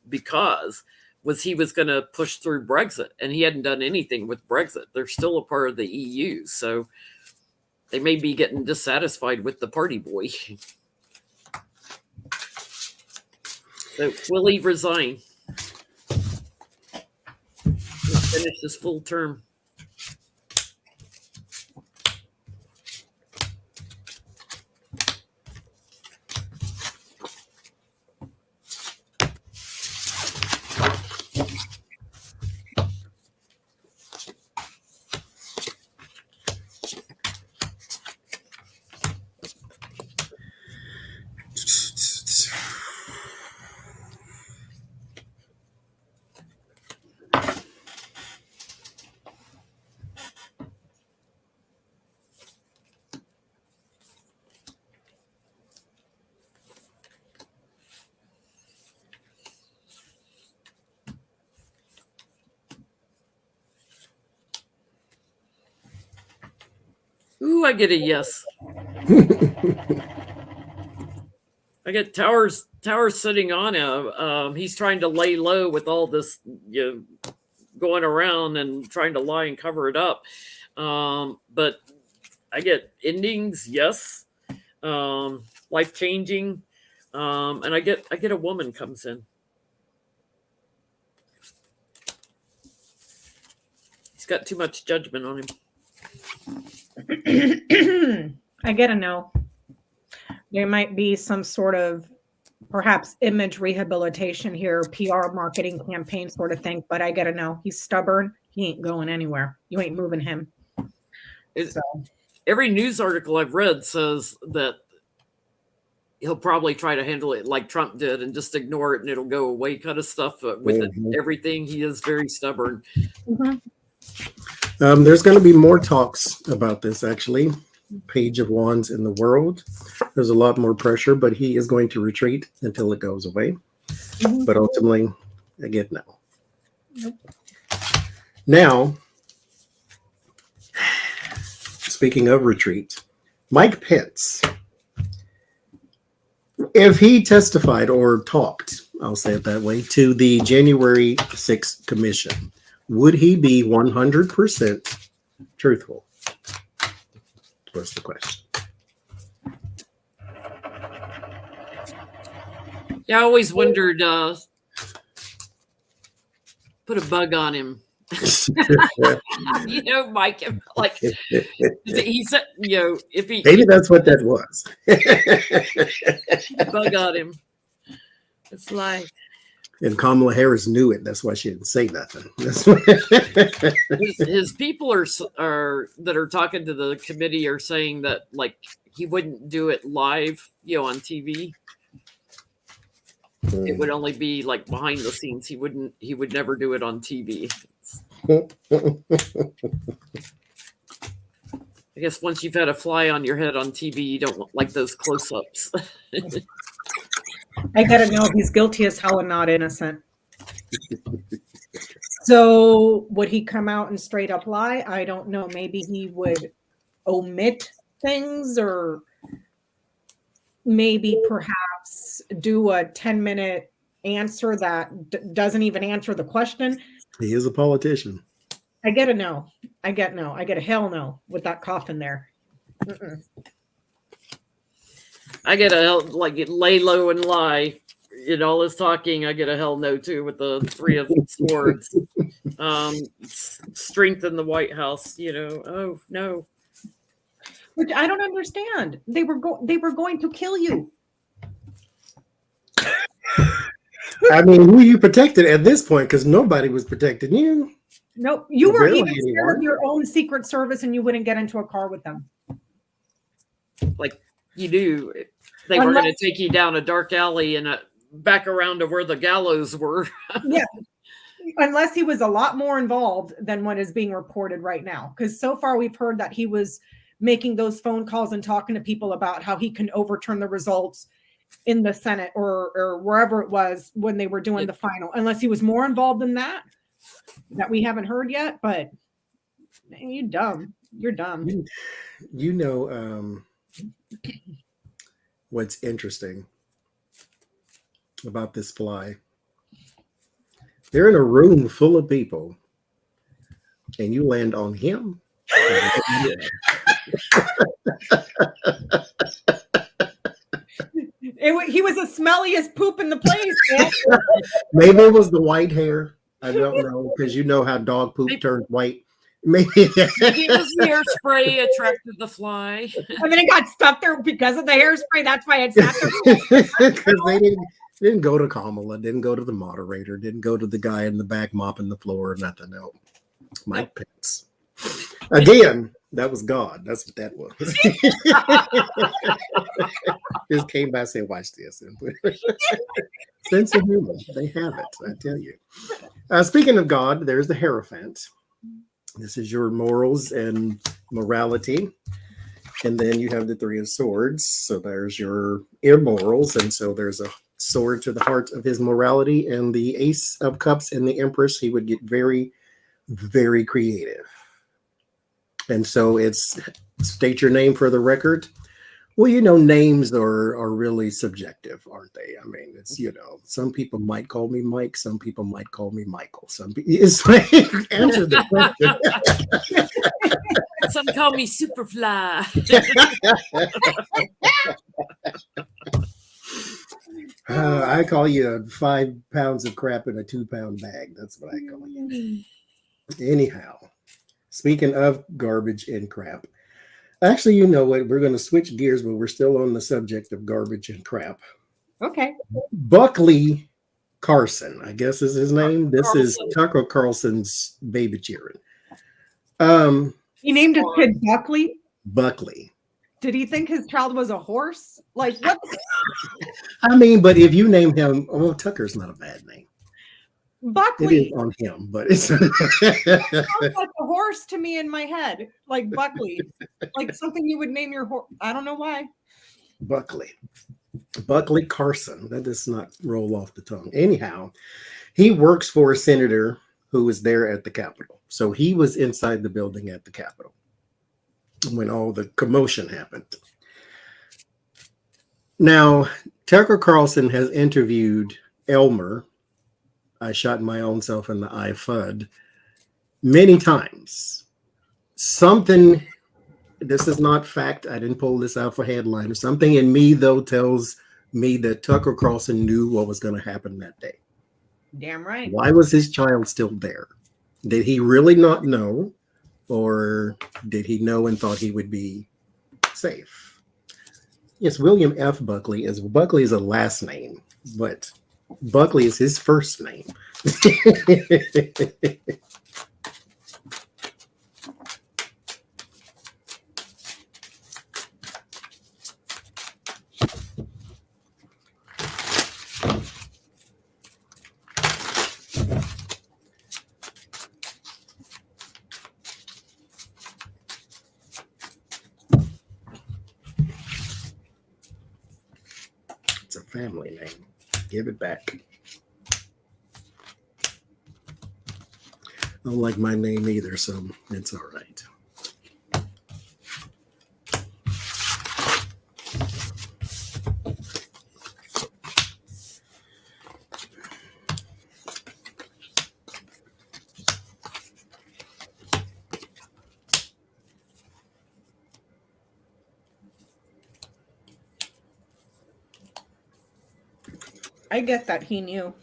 S2: because was he was going to push through Brexit, and he hadn't done anything with Brexit. They're still a part of the EU, so they may be getting dissatisfied with the party boy. So will he resign? Finish his full term. Ooh, I get a yes. I get Towers sitting on him. He's trying to lay low with all this going around and trying to lie and cover it up. But I get endings, yes. Life changing. And I get a woman comes in. He's got too much judgment on him.
S3: I get a no. There might be some sort of perhaps image rehabilitation here, PR marketing campaign sort of thing, but I get a no. He's stubborn. He ain't going anywhere. You ain't moving him.
S2: Every news article I've read says that he'll probably try to handle it like Trump did and just ignore it and it'll go away kind of stuff. But with everything, he is very stubborn.
S3: Mm-hmm.
S1: There's going to be more talks about this, actually. Page of Wands in the world. There's a lot more pressure, but he is going to retreat until it goes away.
S3: Mm-hmm.
S1: But ultimately, I get no.
S3: Nope.
S1: Now, speaking of retreat, Mike Pence, if he testified or talked, I'll say it that way, to the January 6th commission, would he be 100% truthful? Was the question.
S2: Yeah, I always wondered, put a bug on him. Mike, like he said, if he
S1: maybe that's what that was.
S2: Bug on him. It's like,
S1: and Kamala Harris knew it. That's why she didn't say nothing.
S2: his people are that are talking to the committee are saying that like he wouldn't do it live, on TV. It would only be like behind the scenes. He would never do it on TV. I guess once you've had a fly on your head on TV, you don't like those close-ups.
S3: I gotta know if he's guilty as hell and not innocent. So would he come out and straight up lie? I don't know. Maybe he would omit things, or maybe perhaps do a 10-minute answer that doesn't even answer the question.
S1: He is a politician.
S3: I get a no. I get no. I get a hell no with that cough in there. Mm-mm.
S2: I get a like lay low and lie. In all his talking, I get a hell no too with the Three of Swords. Strength in the White House. Oh no.
S3: Which I don't understand. They were going to kill you.
S1: I mean, who you protected at this point? Because nobody was protecting you.
S3: Nope. You were
S1: Barely
S3: even scared of your own Secret Service, and you wouldn't get into a car with them.
S2: like you knew they were going to take you down a dark alley and back around to where the gallows were.
S3: Yeah. Unless he was a lot more involved than what is being reported right now. Because so far we've heard that he was making those phone calls and talking to people about how he can overturn the results in the Senate or wherever it was when they were doing the final. Unless he was more involved in that we haven't heard yet. But man, you're dumb. You're dumb.
S1: You know what's interesting about this fly? They're in a room full of people, and you land on him.
S3: He was the smelliest poop in the place.
S1: Maybe it was the white hair. I don't know, because you know how dog poop turns white. Maybe
S2: it was the hairspray attracted the fly.
S3: I mean, it got stuck there because of the hairspray. That's why it sat there.
S1: Because they didn't go to Kamala, didn't go to the moderator, didn't go to the guy in the back mopping the floor, nothing. No, Mike Pence. Again, that was God. That's what that was. Just came by and said, watch this. Sense of humor. They have it, I tell you. Speaking of God, there's the Hierophant. This is your morals and morality. And then you have the Three of Swords. So there's your immorals. And so there's a sword to the heart of his morality. And the Ace of Cups and the Empress, he would get very, very creative. And so it's state your name for the record. Well, you know, names are really subjective, aren't they? I mean, it's, you know, some people might call me Mike, some people might call me Michael. It's like, answer the question.
S2: Some call me Superfly.
S1: I call you 5 pounds of crap in a 2-pound bag. That's what I call you. Anyhow, speaking of garbage and crap, actually, you know what? We're going to switch gears, but we're still on the subject of garbage and crap.
S3: Okay.
S1: Buckley Carlson, I guess is his name. This
S2: Carlson.
S1: is Tucker Carlson's baby cheering.
S3: He named his kid Buckley.
S1: Buckley.
S3: Did he think his child was a horse? Like what?
S1: I mean, but if you name him, well, Tucker's not a bad name.
S3: Buckley.
S1: It is on him, but it's
S3: sounds like a horse to me in my head, like Buckley, like something you would name your horse. I don't know why.
S1: Buckley Carlson. That does not roll off the tongue. Anyhow, he works for a senator who was there at the Capitol. So he was inside the building at the Capitol when all the commotion happened. Now, Tucker Carlson has interviewed Elmer. I shot my own self in the eye, FUD, many times. Something, this is not fact. I didn't pull this out for headline. Something in me, though, tells me that Tucker Carlson knew what was going to happen that day.
S3: Damn right.
S1: Why was his child still there? Did he really not know? Or did he know and thought he would be safe? Yes, William F. Buckley is a last name, but Buckley is his first name. It's a family name. Give it back. I don't like my name either, so it's all right.
S3: I get that he knew.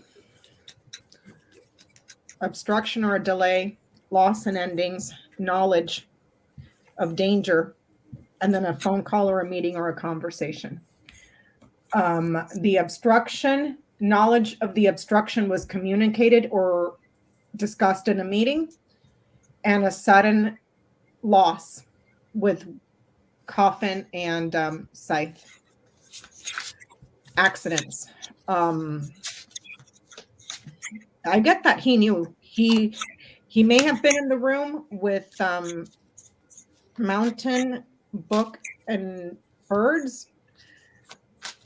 S3: Obstruction or a delay, loss and endings, knowledge of danger, and then a phone call or a meeting or a conversation. The obstruction, knowledge of the obstruction was communicated or discussed in a meeting, and a sudden loss with Coffin and Scythe accidents. I get that he knew. He may have been in the room with Mountain, Book, and Birds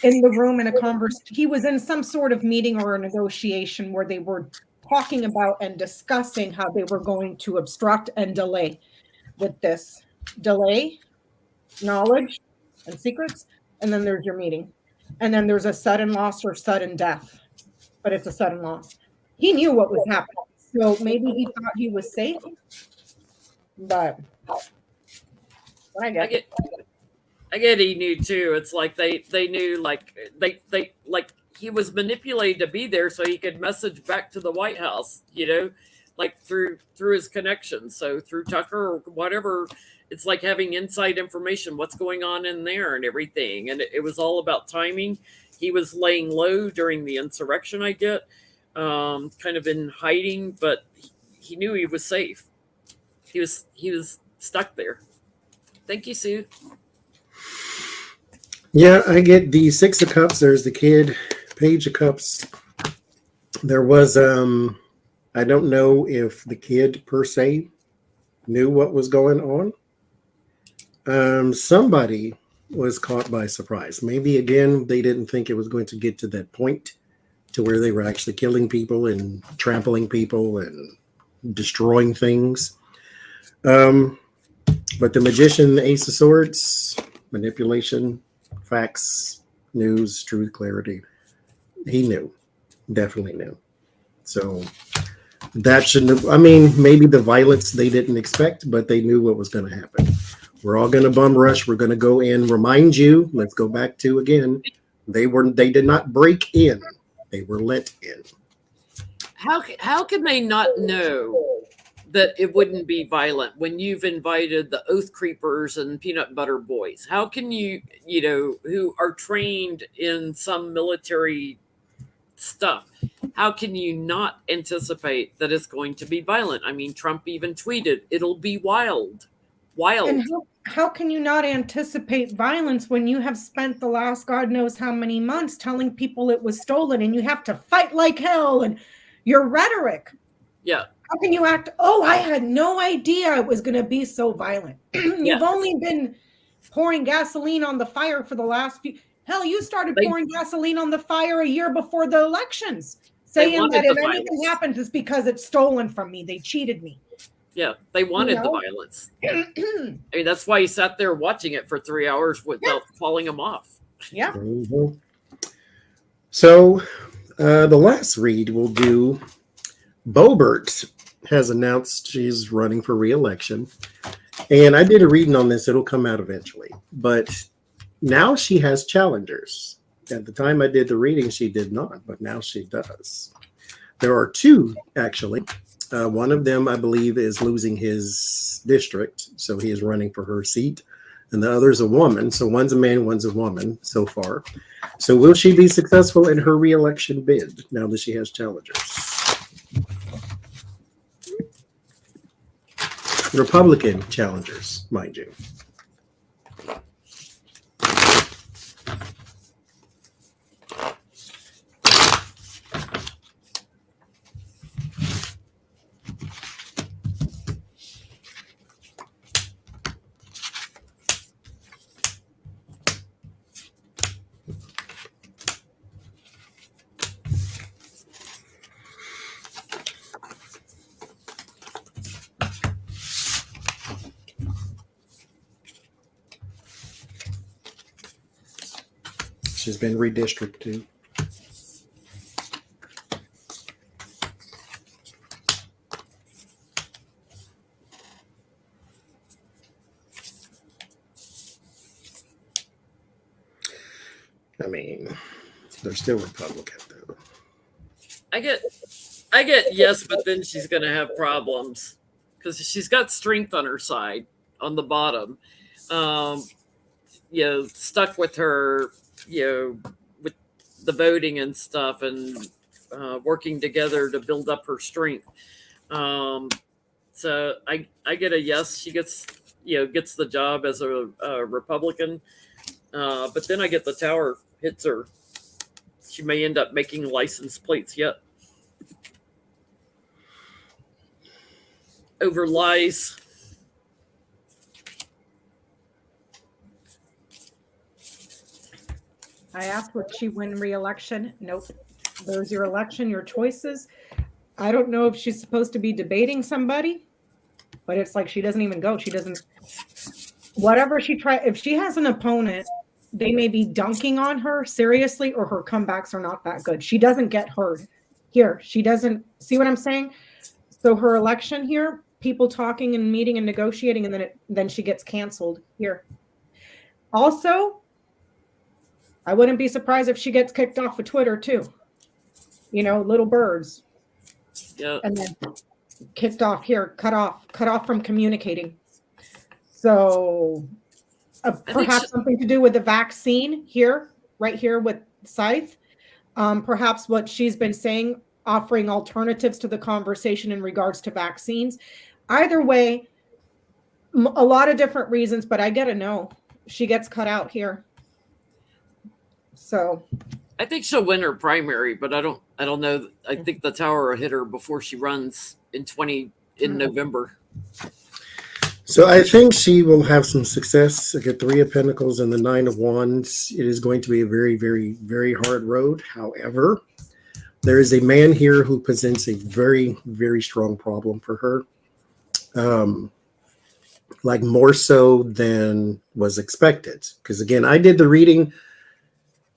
S3: in the room in a conversation. He was in some sort of meeting or a negotiation where they were talking about and discussing how they were going to obstruct and delay with this. Delay, knowledge, and secrets. And then there's your meeting. And then there's a sudden loss or sudden death. But it's a sudden loss. He knew what was happening. So maybe he thought he was safe. But I get
S2: he knew too. It's like they knew, like they like he was manipulated to be there so he could message back to the White House, like through his connections. So through Tucker or whatever, it's like having inside information, what's going on in there and everything. And it was all about timing. He was laying low during the insurrection, I get, kind of in hiding, but he knew he was safe. He was stuck there. Thank you, Sue.
S1: Yeah, I get the Six of Cups. There's the kid, Page of Cups. There was, I don't know if the kid per se knew what was going on. Somebody was caught by surprise. Maybe, again, they didn't think it was going to get to that point to where they were actually killing people and trampling people and destroying things. But the magician, the Ace of Swords, manipulation, facts, news, truth, clarity. He knew, definitely knew. So that shouldn't have, maybe the violence they didn't expect, but they knew what was going to happen. We're all going to bum rush. We're going to go in, remind you, let's go back to again. They did not break in. They were let in.
S2: How can they not know that it wouldn't be violent when you've invited the Oath Creepers and Peanut Butter Boys? How can you who are trained in some military stuff, how can you not anticipate that it's going to be violent? Trump even tweeted, it'll be wild.
S3: And how can you not anticipate violence when you have spent the last God knows how many months telling people it was stolen and you have to fight like hell and your rhetoric?
S2: Yeah.
S3: How can you act? Oh, I had no idea it was going to be so violent. You've only been pouring gasoline on the fire for the last few. Hell, you started pouring gasoline on the fire a year before the elections, saying that if anything happens, it's because it's stolen from me. They cheated me.
S2: Yeah, they wanted the violence. That's why he sat there watching it for 3 hours without calling him off.
S3: Yeah.
S1: Mm-hmm. So the last read we'll do, Boebert has announced she's running for re-election. And I did a reading on this. It'll come out eventually. But now she has challengers. At the time I did the reading, she did not, but now she does. There are two, actually. One of them, I believe, is losing his district, so he is running for her seat. And the other is a woman. So one's a man, one's a woman so far. So will she be successful in her re-election bid now that she has challengers? Republican challengers, mind you. She's been redistricted. They're still Republican though.
S2: I get yes, but then she's going to have problems because she's got strength on her side on the bottom. Stuck with her, with the voting and stuff and working together to build up her strength. So I get a yes. She gets gets the job as a Republican. But then I get the tower hits her. She may end up making license plates yet. Over lies.
S3: I asked, would she win re-election? Nope. There's your election, your choices. I don't know if she's supposed to be debating somebody, but it's like she doesn't even go. She doesn't. Whatever she try, if she has an opponent, they may be dunking on her seriously, or her comebacks are not that good. She doesn't get heard here. She doesn't see what I'm saying. So her election here, people talking and meeting and negotiating, and then she gets canceled here. Also, I wouldn't be surprised if she gets kicked off of Twitter too. Little birds.
S2: Yeah.
S3: And then kicked off here, cut off from communicating. So perhaps something to do with the vaccine here, right here with Scythe. Perhaps what she's been saying, offering alternatives to the conversation in regards to vaccines. Either way, a lot of different reasons, but I get a no. She gets cut out here. So
S2: I think she'll win her primary, but I don't know. I think the tower will hit her before she runs in November.
S1: So I think she will have some success. I get 3 of Pentacles and the 9 of Wands. It is going to be a very, very, very hard road. However, there is a man here who presents a very, very strong problem for her. Like more so than was expected. Because again, I did the reading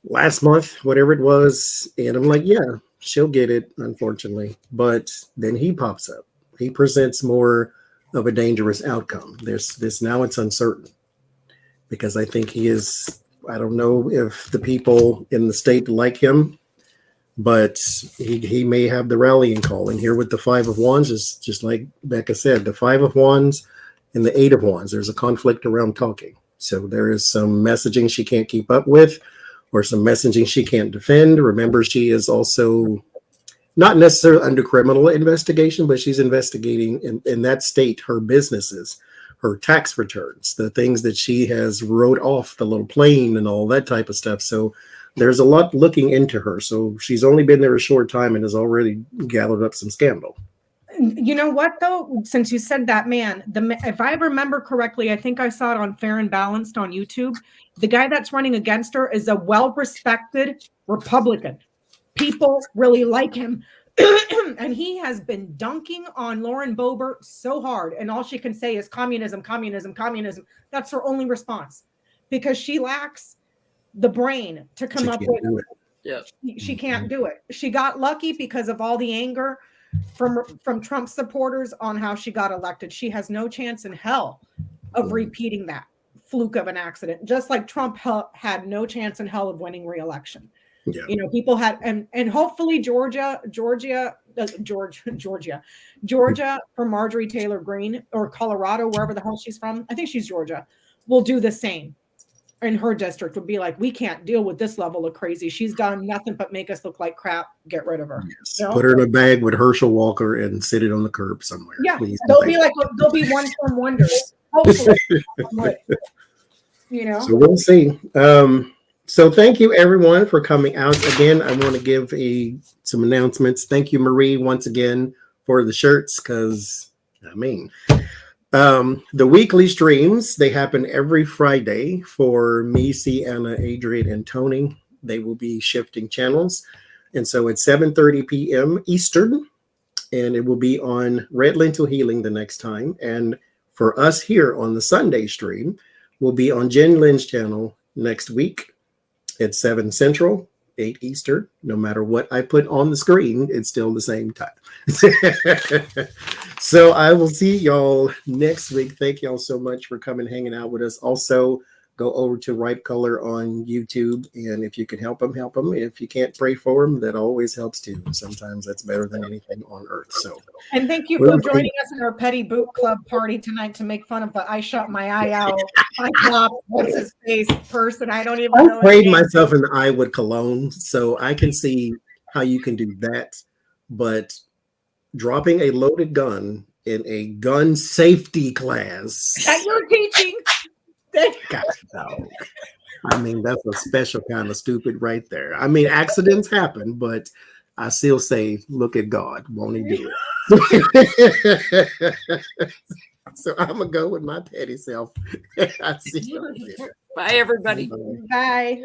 S1: last month, whatever it was, and I'm like, yeah, she'll get it, unfortunately. But then he pops up. He presents more of a dangerous outcome. There's now it's uncertain, because I think he is, I don't know if the people in the state like him, but he may have the rallying call. And here with the 5 of Wands is just like Becca said, the 5 of Wands and the 8 of Wands, there's a conflict around talking. So there is some messaging she can't keep up with, or some messaging she can't defend. Remember, she is also not necessarily under criminal investigation, but she's investigating in that state her businesses, her tax returns, the things that she has wrote off, the little plane and all that type of stuff. So there's a lot looking into her. So she's only been there a short time and has already gathered up some scandal.
S3: You know what, though? Since you said that, man, if I remember correctly, I think I saw it on Fair and Balanced on YouTube. The guy that's running against her is a well-respected Republican. People really like him. And he has been dunking on Lauren Boebert so hard. And all she can say is communism, communism, communism. That's her only response, because she lacks the brain to come up with it.
S2: Yeah.
S3: She can't do it. She got lucky because of all the anger from Trump supporters on how she got elected. She has no chance in hell of repeating that fluke of an accident, just like Trump had no chance in hell of winning re-election. Yeah. People had, and hopefully Georgia for Marjorie Taylor Greene, or Colorado, wherever the hell she's from, I think she's Georgia, will do the same. In her district would be like, we can't deal with this level of crazy. She's done nothing but make us look like crap. Get rid of her.
S1: Yes. Put her in a bag with Herschel Walker and sit it on the curb somewhere.
S3: Yeah,
S1: please.
S3: they'll be one-term wonders. Hopefully,
S1: So we'll see. So thank you everyone for coming out. Again, I want to give some announcements. Thank you, Marie, once again for the shirts, because the weekly streams, they happen every Friday for me, Sienna, Adrian, and Tony. They will be shifting channels. And so it's 7:30 p.m. Eastern, and it will be on Red Lentil Healing the next time. And for us here on the Sunday stream, we'll be on Jen Lynn's channel next week at 7 Central, 8 Eastern. No matter what I put on the screen, it's still the same time. So I will see y'all next week. Thank y'all so much for coming, hanging out with us. Also, go over to Ripe Color on YouTube, and if you can help them, help them. If you can't pray for them, that always helps too. Sometimes that's better than anything on earth. So,
S3: and thank you for joining us in our Petty Boot Club party tonight to make fun of the I shot my eye out, I popped, what's his face person. I don't even know. I sprayed
S1: myself in the eye with cologne, so I can see how you can do that. But dropping a loaded gun in a gun safety class.
S3: That you're teaching.
S1: God, dog. I mean, that's a special kind of stupid right there. I mean, accidents happen, but I still say, look at God. Won't he do it? So I'm going to go with my petty self. I see you.
S2: Bye, everybody.
S3: Bye.